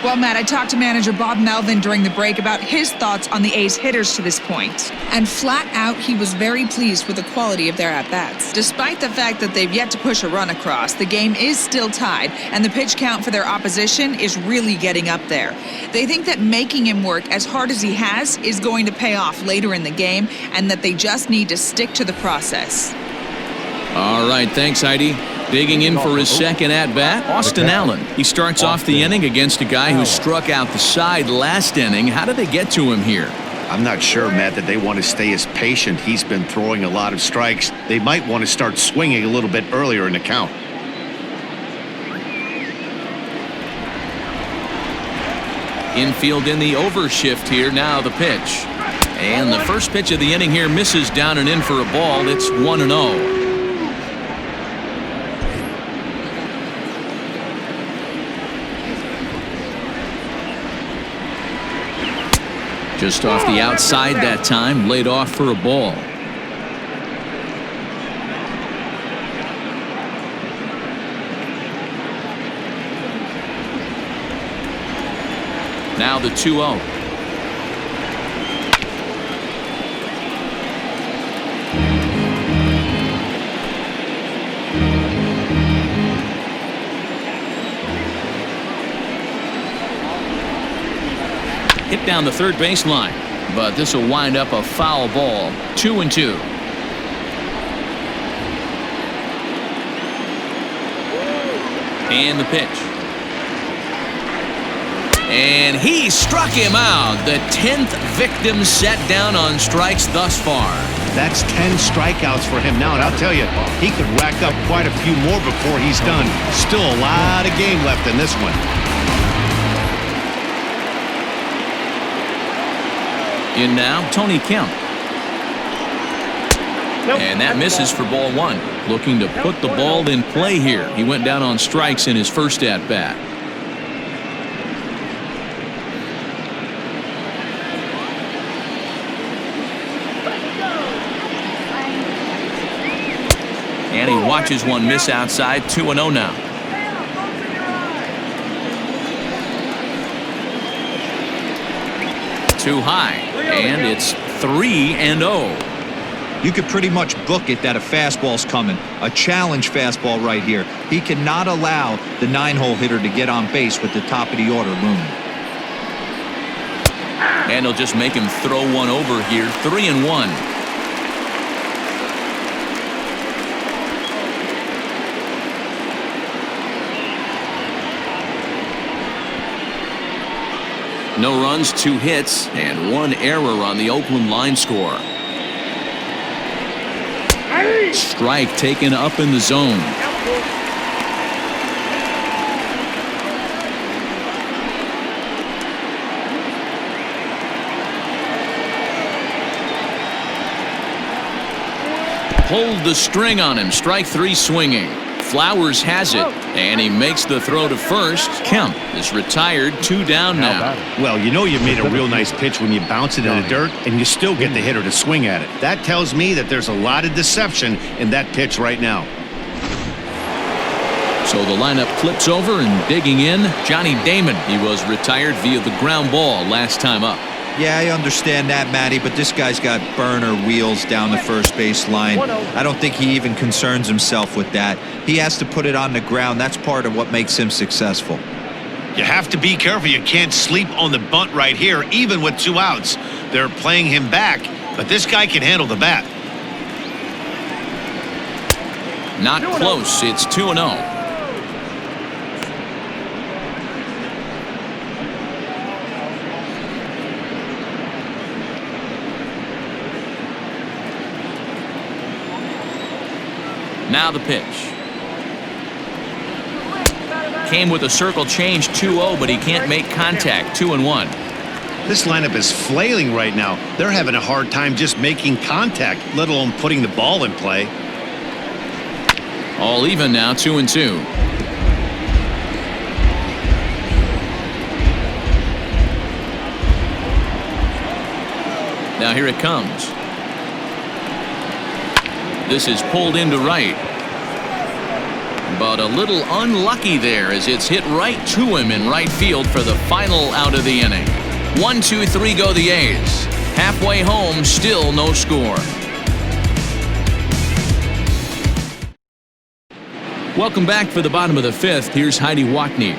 Well, Matt, I talked to manager Bob Melvin during the break about his thoughts on the A's hitters to this point. And flat out, he was very pleased with the quality of their at-bats. Despite the fact that they've yet to push a run across, the game is still tied, and the pitch count for their opposition is really getting up there. They think that making him work as hard as he has is going to pay off later in the game, and that they just need to stick to the process. All right, thanks, Heidi. Digging in for his second at-bat, Austin Allen. He starts off the inning against a guy who struck out the side last inning. How did they get to him here? I'm not sure, Matt, that they want to stay as patient. He's been throwing a lot of strikes. They might want to start swinging a little bit earlier in the count. Infield in the overshift here. Now the pitch. And the first pitch of the inning here misses down and in for a ball. It's 1-0. Just off the outside that time, laid off for a ball. Now the 2-0. Hit down the third baseline, but this will wind up a foul ball. 2-2. And the pitch. And he struck him out. The 10th victim set down on strikes thus far. That's 10 strikeouts for him now, and I'll tell you, he could rack up quite a few more before he's done. Still a lot of game left in this one. In now, Tony Kemp. And that misses for ball 1. Looking to put the ball in play here. He went down on strikes in his first at-bat. And he watches one miss outside. 2-0 now. Too high, and it's 3-0. You could pretty much book it that a fastball's coming. A challenge fastball right here. He cannot allow the 9-hole hitter to get on base with the top of the order looming. And he'll just make him throw one over here. 3-1. No runs, 2 hits, and 1 error on the Oakland line score. Strike taken up in the zone. pulled the string on him. Strike 3 swinging. Flowers has it, and he makes the throw to first. Kemp is retired, 2 down now. Well, you know you made a real nice pitch when you bounce it in the dirt and you still get the hitter to swing at it. That tells me that there's a lot of deception in that pitch right now. So the lineup flips over, and digging in, Johnny Damon. He was retired via the ground ball last time up. Yeah, I understand that, Matty, but this guy's got burner wheels down the first base line. I don't think he even concerns himself with that. He has to put it on the ground. That's part of what makes him successful. You have to be careful. You can't sleep on the bunt right here, even with 2 outs. They're playing him back, but this guy can handle the bat. Not close. It's 2-0. Now the pitch. Came with a circle change, 2-0, but he can't make contact. 2-1. This lineup is flailing right now. They're having a hard time just making contact, let alone putting the ball in play. All even now, 2-2. Now here it comes. This is pulled into right. But a little unlucky there as it's hit right to him in right field for the final out of the inning. 1, 2, 3 go the A's. Halfway home, still no score. Welcome back for the bottom of the 5th. Here's Heidi Watney.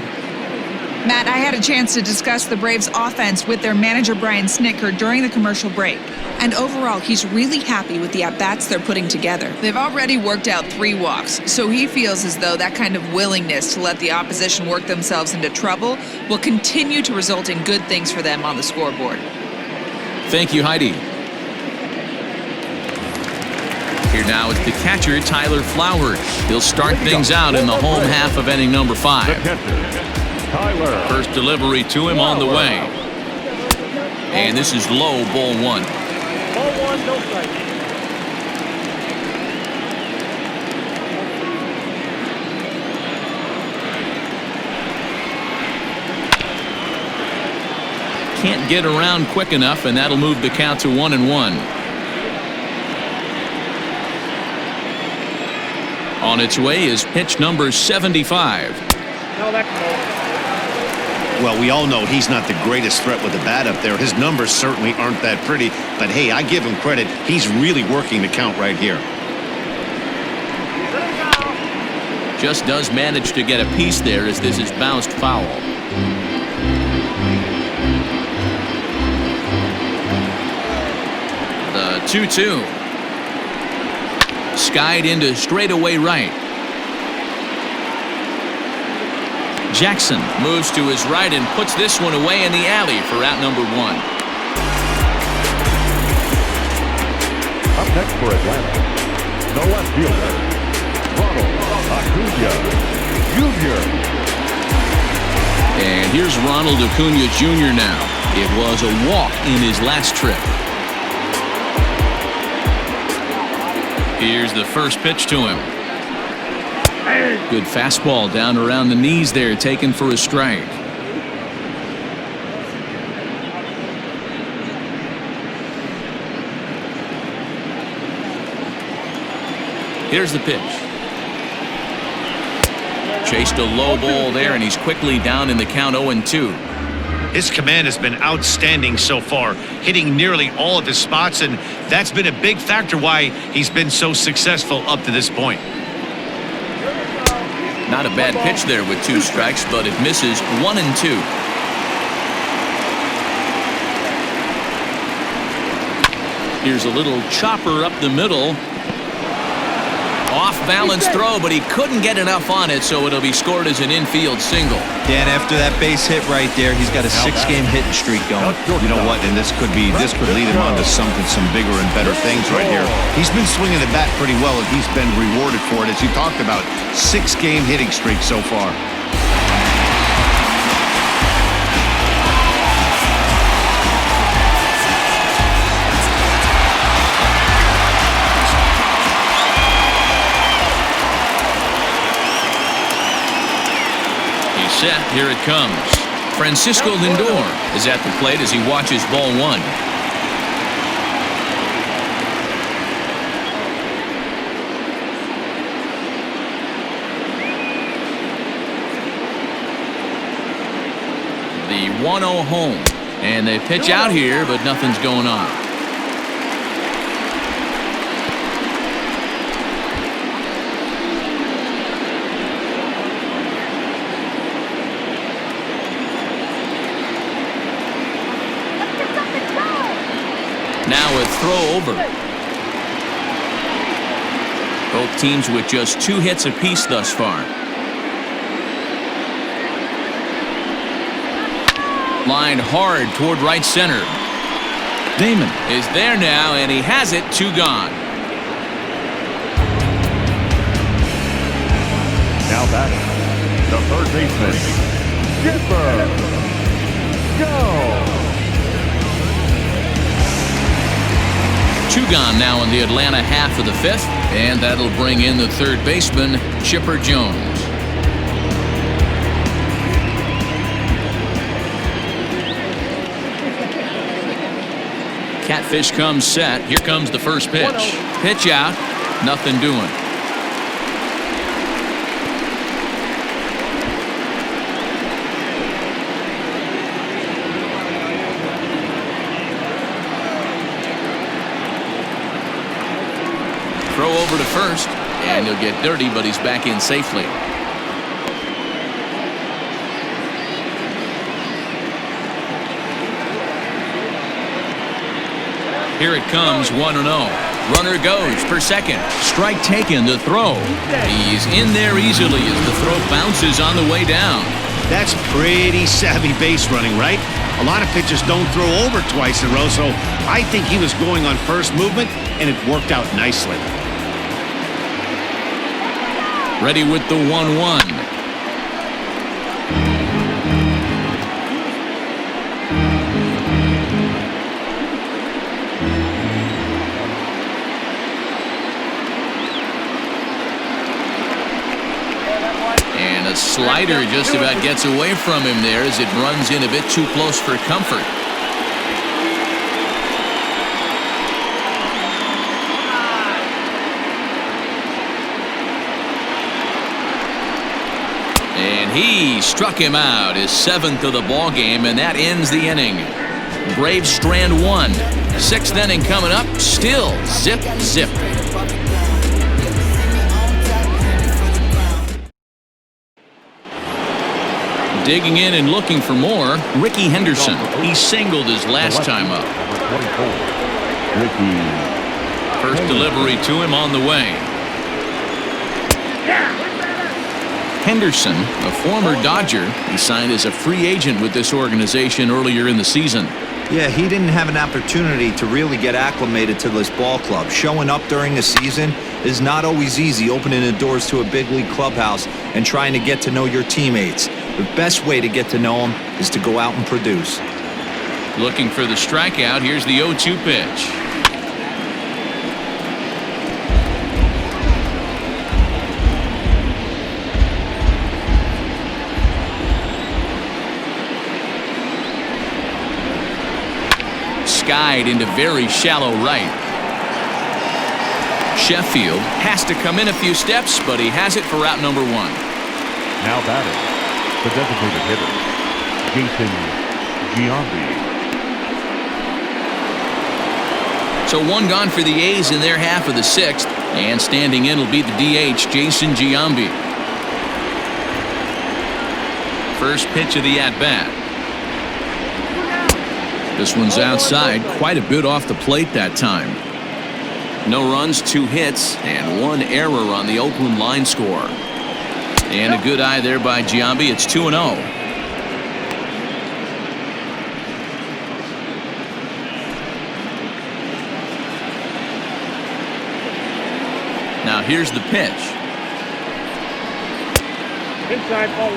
Matt, I had a chance to discuss the Braves' offense with their manager Brian Snitker during the commercial break. And overall, he's really happy with the at-bats they're putting together. They've already worked out 3 walks, so he feels as though that kind of willingness to let the opposition work themselves into trouble will continue to result in good things for them on the scoreboard. Thank you, Heidi. Here now is the catcher, Tyler Flowers. He'll start things out in the home half of inning number 5. First delivery to him on the way. And this is low, ball 1. Ball 1, no strike. Can't get around quick enough, and that'll move the count to 1-1. On its way is pitch number 75. No, that's low. Well, we all know he's not the greatest threat with the bat up there. His numbers certainly aren't that pretty, but hey, I give him credit. He's really working the count right here. Just does manage to get a piece there as this is bounced foul. The 2-2. Skied into straightaway right. Jackson moves to his right and puts this one away in the alley for out number 1. Up next for Atlanta, the left fielder, Ronald Acuna Jr. And here's Ronald Acuna Jr. now. It was a walk in his last trip. Here's the first pitch to him. Good fastball down around the knees there, taken for a strike. Here's the pitch. Chased a low ball there, and he's quickly down in the count 0-2. His command has been outstanding so far, hitting nearly all of his spots, and that's been a big factor why he's been so successful up to this point. Not a bad pitch there with 2 strikes, but it misses 1-2. Here's a little chopper up the middle. Off balance throw, but he couldn't get enough on it, so it'll be scored as an infield single. Dan, after that base hit right there, he's got a 6-game hitting streak going. You know what? And this could lead him on to some bigger and better things right here. He's been swinging the bat pretty well, and he's been rewarded for it, as you talked about. 6-game hitting streak so far. Here it comes. Francisco Lindor is at the plate as he watches ball one. The 1-0 home. And they pitch out here, but nothing's going on. Now a throw over. Both teams with just 2 hits apiece thus far. Lined hard toward right center. Damon is there now, and he has it. 2 gone. Now batting, the third baseman, Skipper. Go. 2 gone now in the Atlanta half of the 5th, and that'll bring in the third baseman, Chipper Jones. Catfish comes set. Here comes the first pitch. Pitch out. Nothing doing. Throw over to first, and he'll get dirty, but he's back in safely. Here it comes, 1-0. Runner goes for second. Strike taken, the throw. He's in there easily as the throw bounces on the way down. That's pretty savvy base running, right? A lot of pitchers don't throw over twice in a row, so I think he was going on first movement, and it worked out nicely. Ready with the 1-1. And a slider just about gets away from him there as it runs in a bit too close for comfort. And he struck him out, his 7th of the ball game, and that ends the inning. Braves strand 1. 6th inning coming up. Still zip, zip. Digging in and looking for more, Ricky Henderson. He singled his last time up. First delivery to him on the way. Henderson, a former Dodger, he signed as a free agent with this organization earlier in the season. Yeah, he didn't have an opportunity to really get acclimated to this ball club. Showing up during the season is not always easy, opening the doors to a big league clubhouse and trying to get to know your teammates. The best way to get to know them is to go out and produce. Looking for the strikeout. Here's the 0-2 pitch. Skied into very shallow right. Sheffield has to come in a few steps, but he has it for out number 1. Now batting, the designated hitter, Jason Giambi. So 1 gone for the A's in their half of the 6th, and standing in will be the DH, Jason Giambi. First pitch of the at-bat. This one's outside, quite a bit off the plate that time. No runs, 2 hits, and 1 error on the Oakland line score. And a good eye there by Giambi. It's 2-0. Now here's the pitch.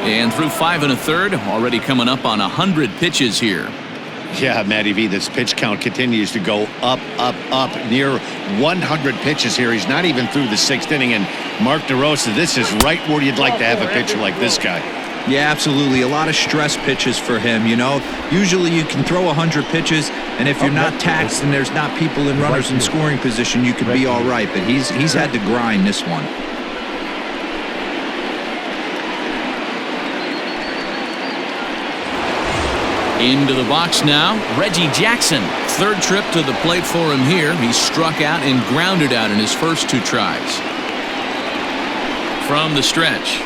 And through 5 1/3, already coming up on 100 pitches here. Yeah, Matty V, this pitch count continues to go up, up, up, near 100 pitches here. He's not even through the 6th inning, and Mark DeRosa, this is right where you'd like to have a pitcher like this guy. Yeah, absolutely. A lot of stress pitches for him, you know. Usually you can throw 100 pitches, and if you're not taxed and there's not people in runners in scoring position, you could be all right. But he's had to grind this one. Into the box now, Reggie Jackson. Third trip to the plate for him here. He struck out and grounded out in his first 2 tries. From the stretch,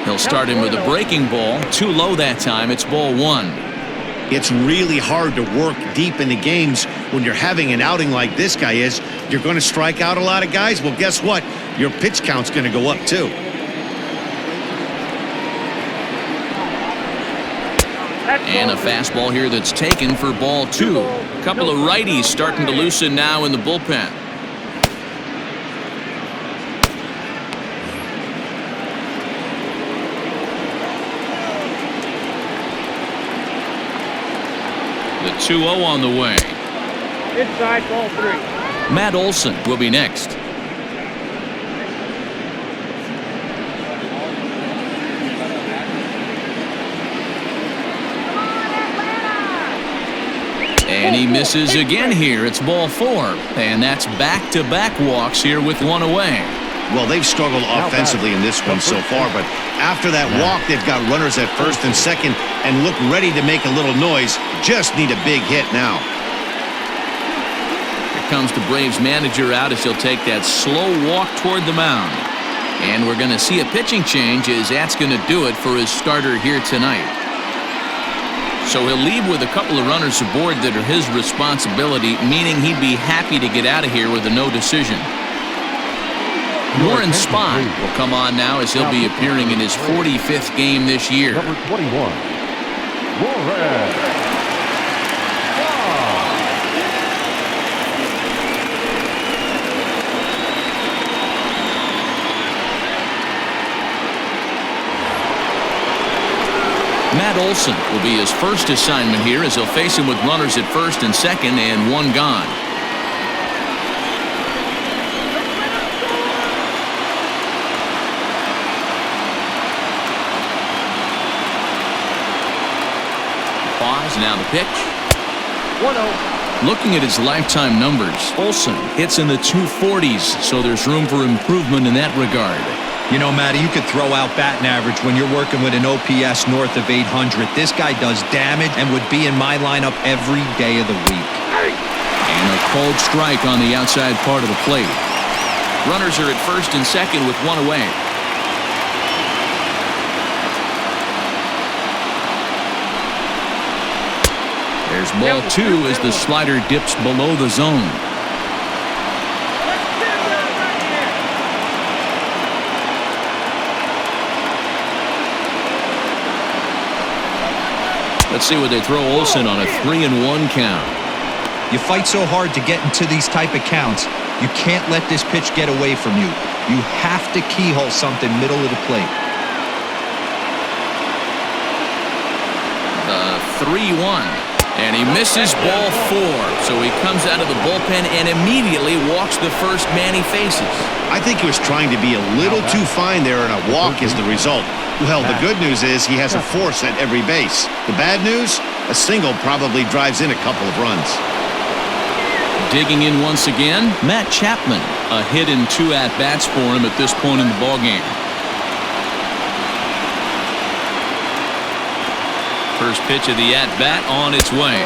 he'll start him with a breaking ball. Too low that time. It's ball 1. It's really hard to work deep in the games when you're having an outing like this guy is. You're going to strike out a lot of guys. Well, guess what? Your pitch count's going to go up too. And a fastball here that's taken for ball 2. A couple of righties starting to loosen now in the bullpen. The 2-0 on the way. Inside, ball 3. Matt Olson will be next. And he misses again here. It's ball 4. And that's back-to-back walks here with 1 away. Well, they've struggled offensively in this one so far, but after that walk, they've got runners at first and second and look ready to make a little noise. Just need a big hit now. Here comes the Braves manager out as he'll take that slow walk toward the mound. And we're going to see a pitching change as that's going to do it for his starter here tonight. So he'll leave with a couple of runners aboard that are his responsibility, meaning he'd be happy to get out of here with a no decision. Warren Spahn will come on now as he'll be appearing in his 45th game this year. Number 21, Warren. Matt Olson will be his first assignment here as he'll face him with runners at first and second and 1 gone. Now the pitch. 1-0. Looking at his lifetime numbers, Olson hits in the 240s, so there's room for improvement in that regard. You know, Matty, you could throw out batting average when you're working with an OPS north of 800. This guy does damage and would be in my lineup every day of the week. And a cold strike on the outside part of the plate. Runners are at first and second with 1 away. There's ball 2 as the slider dips below the zone. Let's see what they throw Olson on a 3-1 count. You fight so hard to get into these type of counts. You can't let this pitch get away from you. You have to keyhole something middle of the plate. The 3-1. And he misses ball 4, so he comes out of the bullpen and immediately walks the first man he faces. I think he was trying to be a little too fine there, and a walk is the result. Well, the good news is he has a force at every base. The bad news? A single probably drives in a couple of runs. Digging in once again, Matt Chapman. A hit and 2 at-bats for him at this point in the ballgame. First pitch of the at-bat on its way.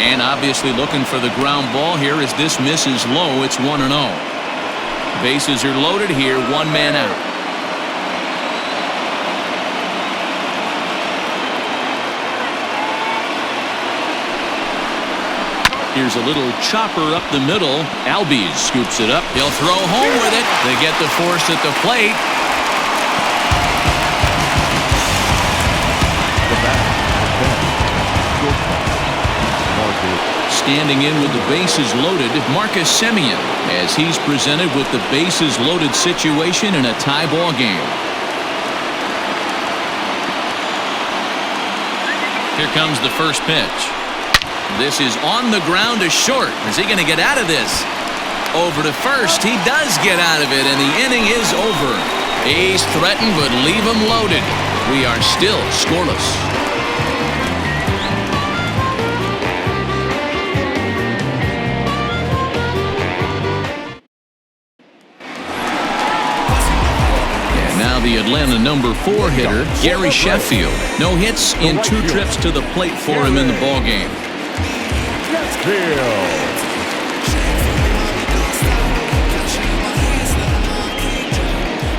And obviously looking for the ground ball here as this misses low. It's 1-0. Bases are loaded here, 1 man out. Here's a little chopper up the middle. Albies scoops it up. He'll throw home with it. They get the force at the plate. Standing in with the bases loaded, Marcus Semien, as he's presented with the bases loaded situation in a tie ball game. Here comes the first pitch. This is on the ground to short. Is he going to get out of this? Over to first. He does get out of it, and the inning is over. A's threaten, but leave him loaded. We are still scoreless. And now the Atlanta number 4 hitter, Gary Sheffield. No hits in 2 trips to the plate for him in the ballgame.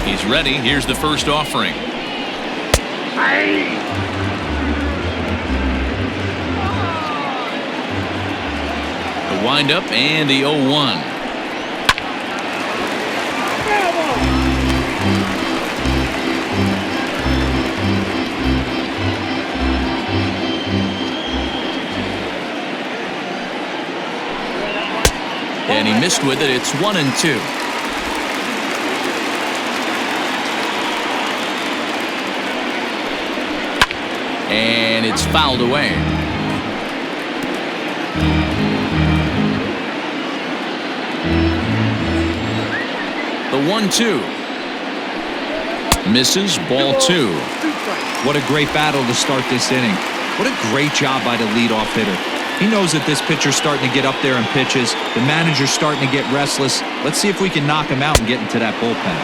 He's ready. Here's the first offering. The windup and the 0-1. And he missed with it. It's 1-2. And it's fouled away. The 1-2. Misses, ball 2. What a great battle to start this inning. What a great job by the leadoff hitter. He knows that this pitcher's starting to get up there in pitches. The manager's starting to get restless. Let's see if we can knock him out and get into that bullpen.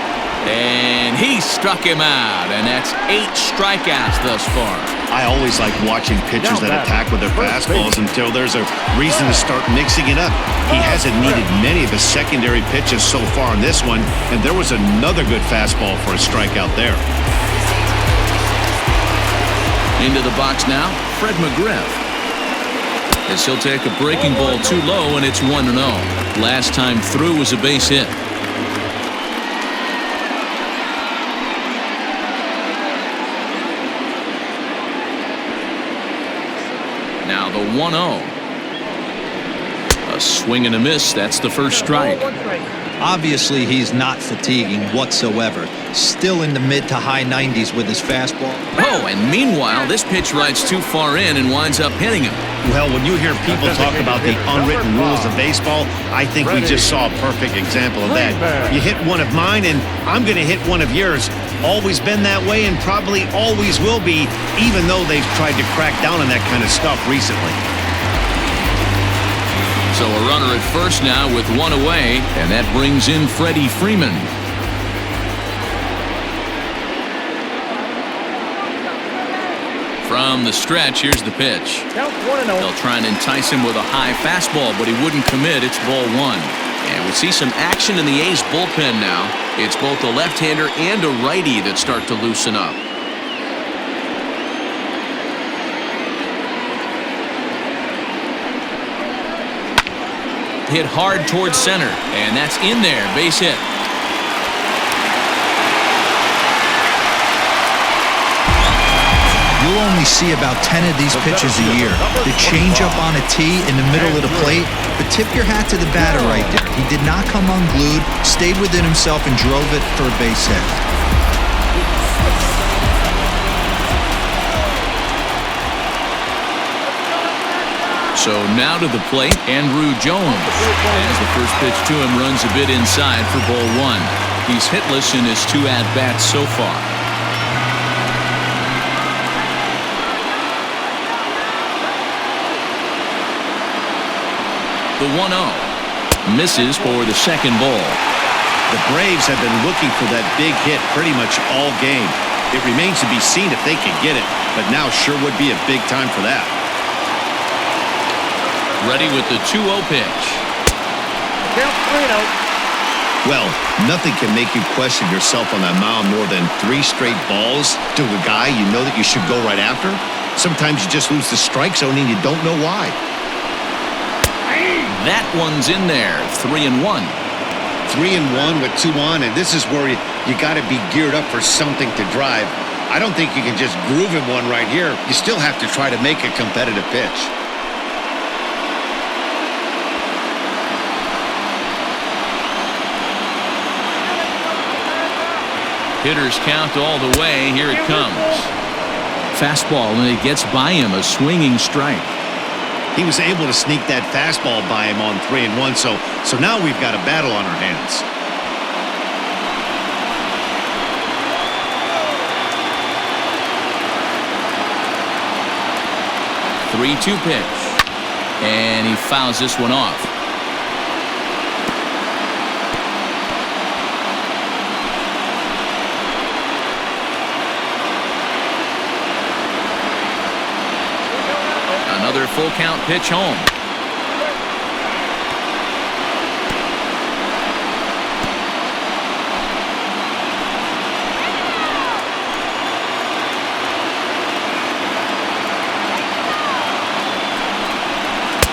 And he struck him out, and that's 8 strikeouts thus far. I always like watching pitchers that attack with their fastballs until there's a reason to start mixing it up. He hasn't needed many of his secondary pitches so far in this one, and there was another good fastball for a strikeout there. Into the box now, Fred McGriff. As he'll take a breaking ball too low, and it's 1-0. Last time through was a base hit. Now the 1-0. A swing and a miss. That's the first strike. Obviously, he's not fatiguing whatsoever. Still in the mid to high 90s with his fastball. Oh, and meanwhile, this pitch rides too far in and winds up hitting him. Well, when you hear people talk about the unwritten rules of baseball, I think we just saw a perfect example of that. You hit one of mine, and I'm going to hit one of yours. Always been that way and probably always will be, even though they've tried to crack down on that kind of stuff recently. So a runner at first now with 1 away, and that brings in Freddie Freeman. From the stretch, here's the pitch. They'll try and entice him with a high fastball, but he wouldn't commit. It's ball 1. And we see some action in the A's bullpen now. It's both a left-hander and a righty that start to loosen up. Hit hard towards center, and that's in there. Base hit. You'll only see about 10 of these pitches a year. The changeup on a tee in the middle of the plate, but tip your hat to the batter right there. He did not come unglued, stayed within himself, and drove it for a base hit. So now to the plate, Andrew Jones. As the first pitch to him runs a bit inside for ball 1. He's hitless in his 2 at-bats so far. The 1-0. Misses for the second ball. The Braves have been looking for that big hit pretty much all game. It remains to be seen if they can get it, but now sure would be a big time for that. Ready with the 2-0 pitch. Well, nothing can make you question yourself on that mound more than 3 straight balls to a guy you know that you should go right after. Sometimes you just lose the strike zone and you don't know why. That one's in there. 3-1. 3-1 with 2 on, and this is where you got to be geared up for something to drive. I don't think you can just groove him one right here. You still have to try to make a competitive pitch. Hitters count all the way. Here it comes. Fastball, and it gets by him. A swinging strike. He was able to sneak that fastball by him on 3-1, so now we've got a battle on our hands. 3-2 pitch. And he fouls this one off. Another full count pitch home.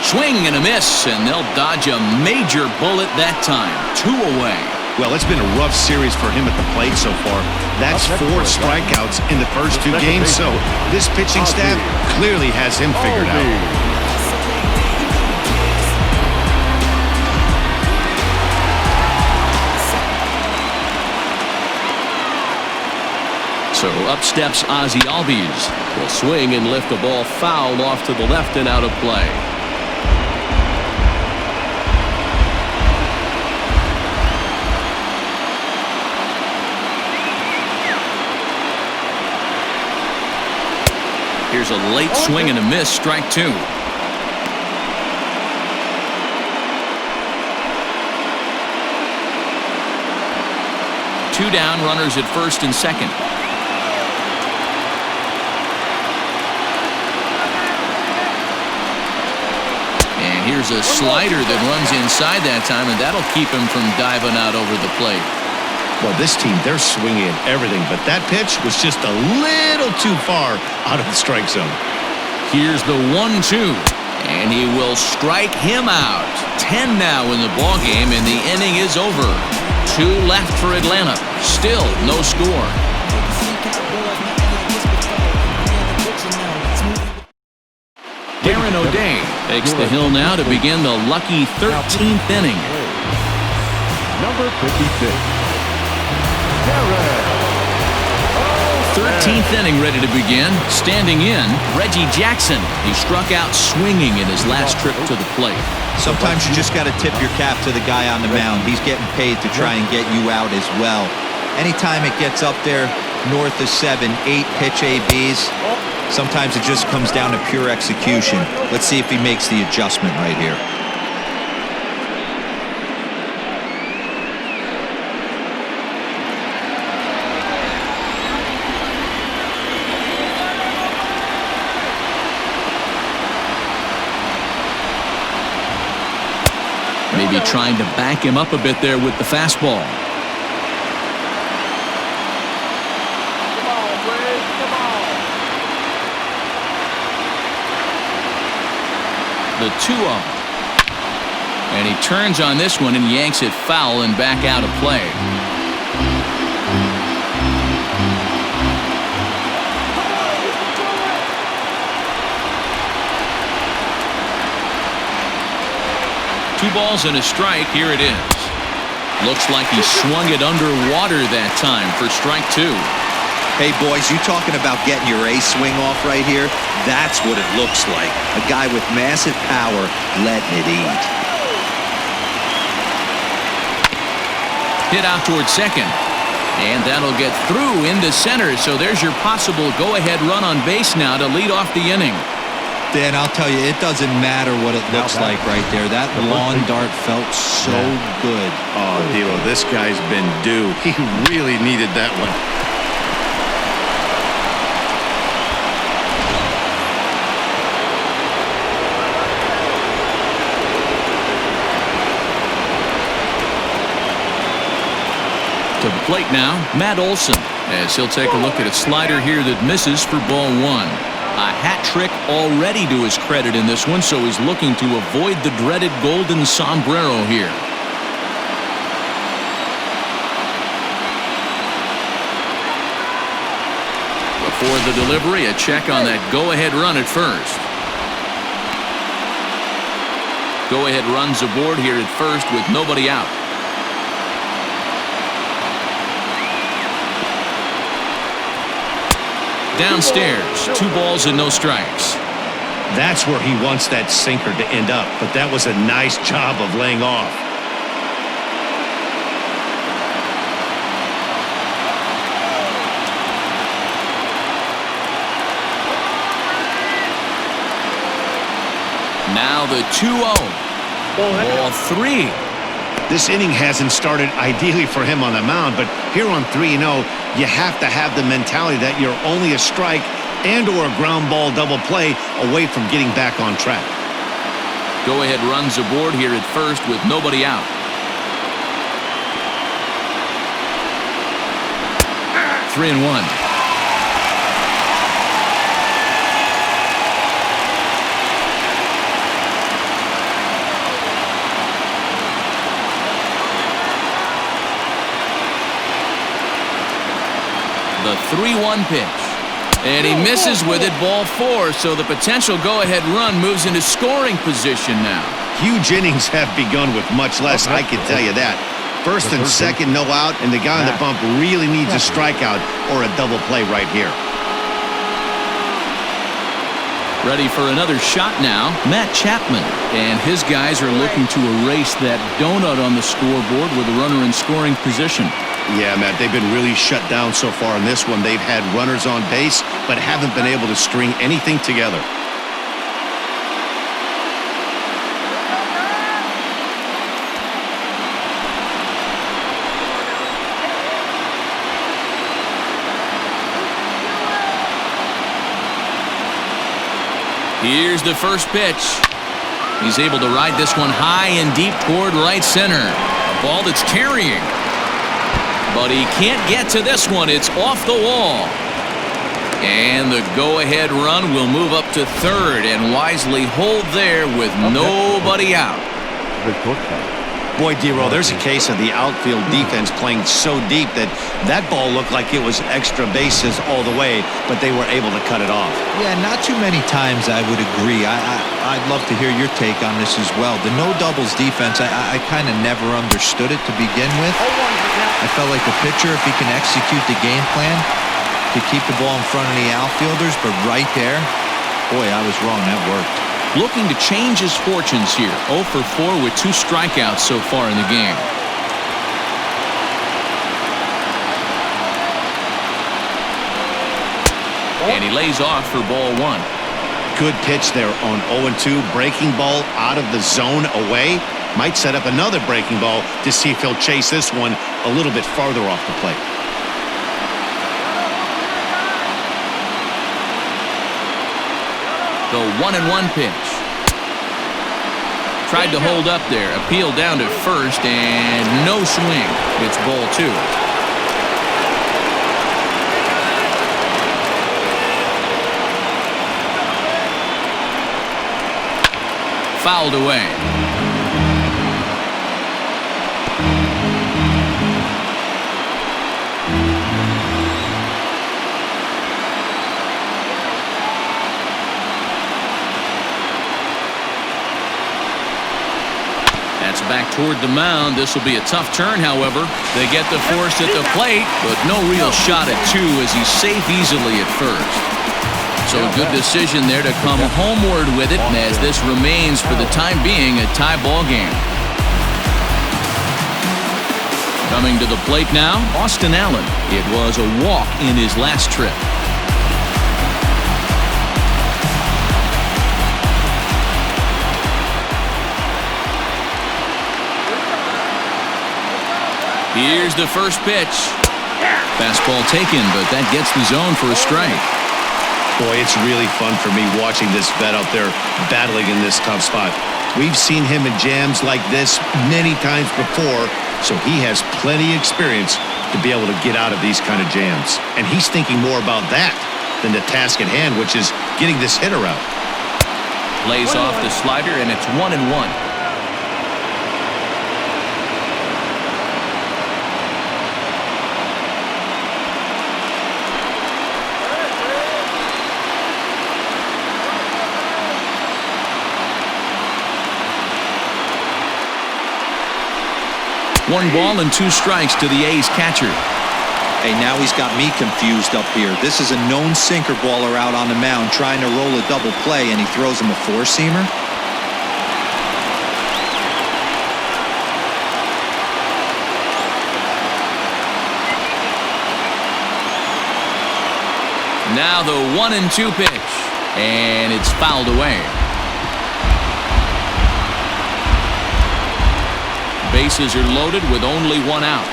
Swing and a miss, and they'll dodge a major bullet that time. 2 away. Well, it's been a rough series for him at the plate so far. That's 4 strikeouts in the first 2 games, so this pitching staff clearly has him figured out. So up steps Ozzie Albies. Will swing and lift the ball foul off to the left and out of play. Here's a late swing and a miss, strike 2. 2 down, runners at first and second. And here's a slider that runs inside that time, and that'll keep him from diving out over the plate. Well, this team, they're swinging at everything, but that pitch was just a little too far out of the strike zone. Here's the 1-2, and he will strike him out. 10 now in the ballgame, and the inning is over. 2 left for Atlanta. Still no score. Darren O'Day takes the hill now to begin the lucky 13th inning. Number 56. 13th inning ready to begin. Standing in, Reggie Jackson. He struck out swinging in his last trip to the plate. Sometimes you just got to tip your cap to the guy on the mound. He's getting paid to try and get you out as well. Anytime it gets up there north of 7, 8 pitch ABs, sometimes it just comes down to pure execution. Let's see if he makes the adjustment right here. Maybe trying to back him up a bit there with the fastball. Come on, Reg. Come on. The 2-0. And he turns on this one and yanks it foul and back out of play. Two balls and a strike. Here it is. Looks like he swung it underwater that time for strike 2. Hey, boys, you talking about getting your A swing off right here? That's what it looks like. A guy with massive power letting it eat. Hit out towards second. And that'll get through into center. So there's your possible go-ahead run on base now to lead off the inning. Dan, I'll tell you, it doesn't matter what it looks like right there. That lawn dart felt so good. Oh, Devo, this guy's been due. He really needed that one. To the plate now, Matt Olson, as he'll take a look at a slider here that misses for ball 1. A hat trick already to his credit in this one, so he's looking to avoid the dreaded golden sombrero here. Before the delivery, a check on that go-ahead run at first. Go-ahead runs aboard here at first with nobody out. Downstairs, 2 balls and no strikes. That's where he wants that sinker to end up, but that was a nice job of laying off. Now the 2-0. Ball 3. This inning hasn't started ideally for him on the mound, but here on 3-0, you have to have the mentality that you're only a strike and or a ground ball double play away from getting back on track. Go-ahead runs aboard here at first with nobody out. 3-1. The 3-1 pitch. And he misses with it, ball 4, so the potential go-ahead run moves into scoring position now. Huge innings have begun with much less, I can tell you that. First and second, no out, and the guy on the bump really needs a strikeout or a double play right here. Ready for another shot now, Matt Chapman. And his guys are looking to erase that donut on the scoreboard with a runner in scoring position. Yeah, Matt, they've been really shut down so far in this one. They've had runners on base, but haven't been able to string anything together. Here's the first pitch. He's able to ride this one high and deep toward right center. A ball that's carrying. But he can't get to this one. It's off the wall. And the go-ahead run will move up to third and wisely hold there with nobody out. Boy, D-Roll, there's a case of the outfield defense playing so deep that ball looked like it was extra bases all the way, but they were able to cut it off. Yeah, not too many times I would agree. I'd love to hear your take on this as well. The no doubles defense, I kind of never understood it to begin with. I felt like the pitcher, if he can execute the game plan, could keep the ball in front of the outfielders, but right there, boy, I was wrong. That worked. Looking to change his fortunes here. 0 for 4 with 2 strikeouts so far in the game. And he lays off for ball 1. Good pitch there on 0-2. Breaking ball out of the zone away. Might set up another breaking ball to see if he'll chase this one a little bit farther off the plate. The 1-1 pitch. Tried to hold up there. Appeal down to first and no swing. It's ball 2. Fouled away. That's back toward the mound. This will be a tough turn, however. They get the force at the plate, but no real shot at 2 as he's safe easily at first. So a good decision there to come homeward with it as this remains for the time being a tie ball game. Coming to the plate now, Austin Allen. It was a walk in his last trip. Here's the first pitch. Fastball taken, but that gets the zone for a strike. Boy, it's really fun for me watching this vet out there battling in this tough spot. We've seen him in jams like this many times before, so he has plenty of experience to be able to get out of these kind of jams. And he's thinking more about that than the task at hand, which is getting this hitter out. Lays off the slider, and it's 1-1. One ball and 2 strikes to the A's catcher. Hey, now he's got me confused up here. This is a known sinker baller out on the mound trying to roll a double play, and he throws him a 4-seamer. Now the 1-2 pitch, and it's fouled away. Bases are loaded with only one out.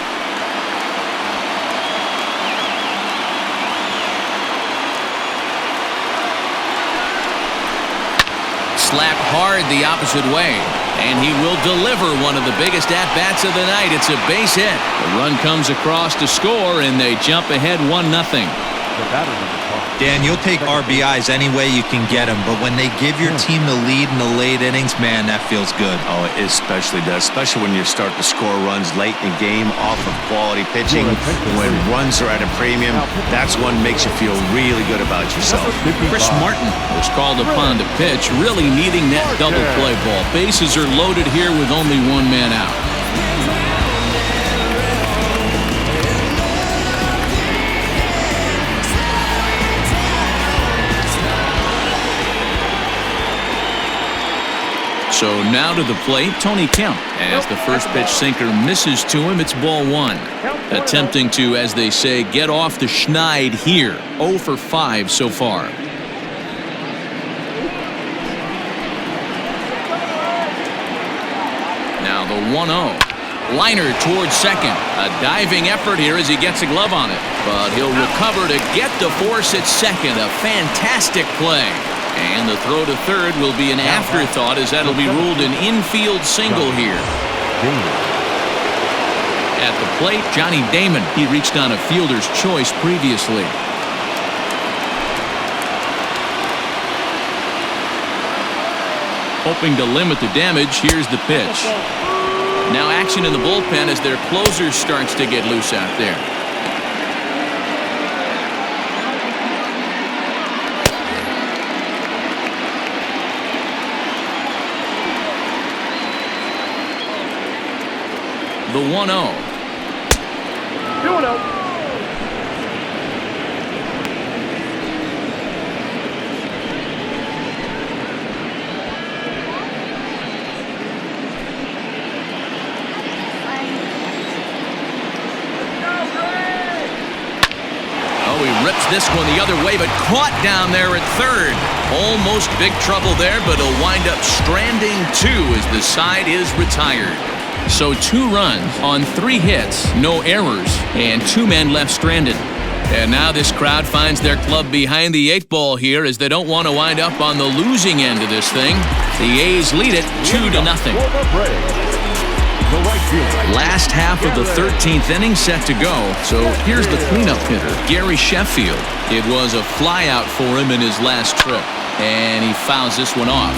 Slap hard the opposite way, and he will deliver one of the biggest at-bats of the night. It's a base hit. The run comes across to score, and they jump ahead 1-0. Dan, you'll take RBIs any way you can get them, but when they give your team the lead in the late innings, man, that feels good. Oh, it especially does, especially when you start to score runs late in the game off of quality pitching. When runs are at a premium, that's what makes you feel really good about yourself. Chris Martin was called upon to pitch, really needing that double play ball. Bases are loaded here with only one man out. So now to the plate, Tony Kemp, as the first pitch sinker misses to him. It's ball one. Attempting to, as they say, get off the schneid here. 0 for 5 so far. Now the 1-0. Liner towards second. A diving effort here as he gets a glove on it. But he'll recover to get the force at second. A fantastic play. And the throw to third will be an afterthought, as that'll be ruled an infield single here. At the plate, Johnny Damon. He reached on a fielder's choice previously. Hoping to limit the damage, here's the pitch. Now action in the bullpen as their closer starts to get loose out there. The 1-0. 2-0. Oh, he rips this one the other way, but caught down there at third. Almost big trouble there, but he'll wind up stranding two as the side is retired. So 2 runs on 3 hits, no errors, and 2 men left stranded. And now this crowd finds their club behind the 8 ball here, as they don't want to wind up on the losing end of this thing. The A's lead it 2-0. Last half of the 13th inning set to go. So here's the cleanup hitter, Gary Sheffield. It was a flyout for him in his last trip, and he fouls this one off.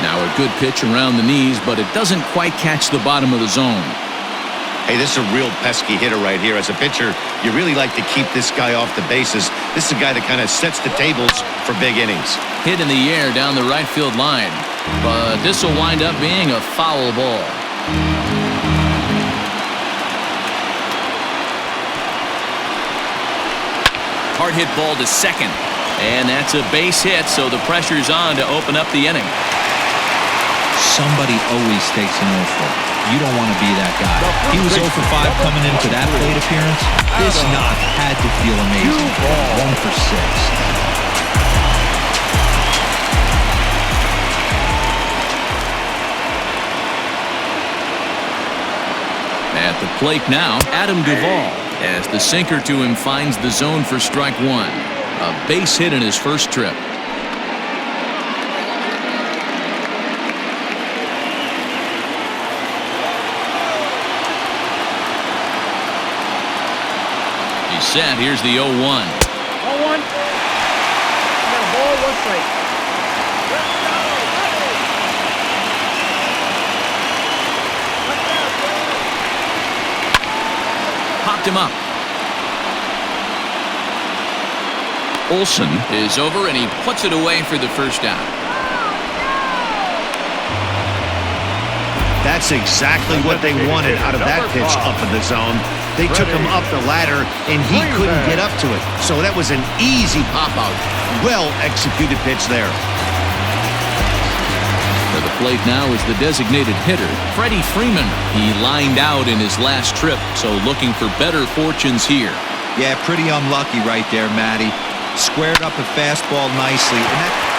Now a good pitch around the knees, but it doesn't quite catch the bottom of the zone. Hey, this is a real pesky hitter right here. As a pitcher, you really like to keep this guy off the bases. This is a guy that kind of sets the tables for big innings. Hit in the air down the right field line, but this will wind up being a foul ball. Hard hit ball to second, and that's a base hit, so the pressure's on to open up the inning. Somebody always takes an 0 for. You don't want to be that guy. He was 0 for 5 coming into that plate appearance. This knock had to feel amazing. 1 for 6. At the plate now, Adam Duvall, as the sinker to him finds the zone for strike 1. A base hit in his first trip. He's set. Here's the 0-1. 0-1. Got a ball, 1 strike. Popped him up. Olsen is over, and he puts it away for the first down. That's exactly what they wanted out of that pitch up in the zone. They took him up the ladder, and he couldn't get up to it. So that was an easy pop-out. Well-executed pitch there. To the plate now is the designated hitter, Freddie Freeman. He lined out in his last trip, so looking for better fortunes here. Yeah, pretty unlucky right there, Matty. Squared up a fastball nicely.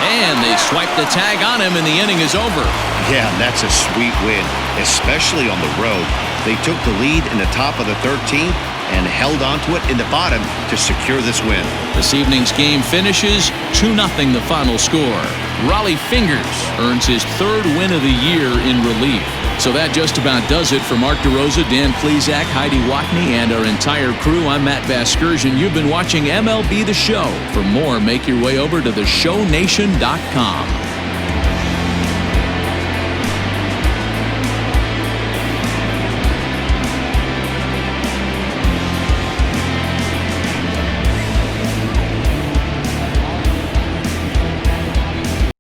And they swipe the tag on him, and the inning is over. Yeah, that's a sweet win, especially on the road. They took the lead in the top of the 13th and held on to it in the bottom to secure this win. This evening's game finishes 2-0 the final score. Raleigh Fingers earns his 3rd win of the year in relief. So that just about does it for Mark DeRosa, Dan Plesac, Heidi Watney, and our entire crew. I'm Matt Vasgersian. You've been watching MLB The Show. For more, make your way over to theshownation.com.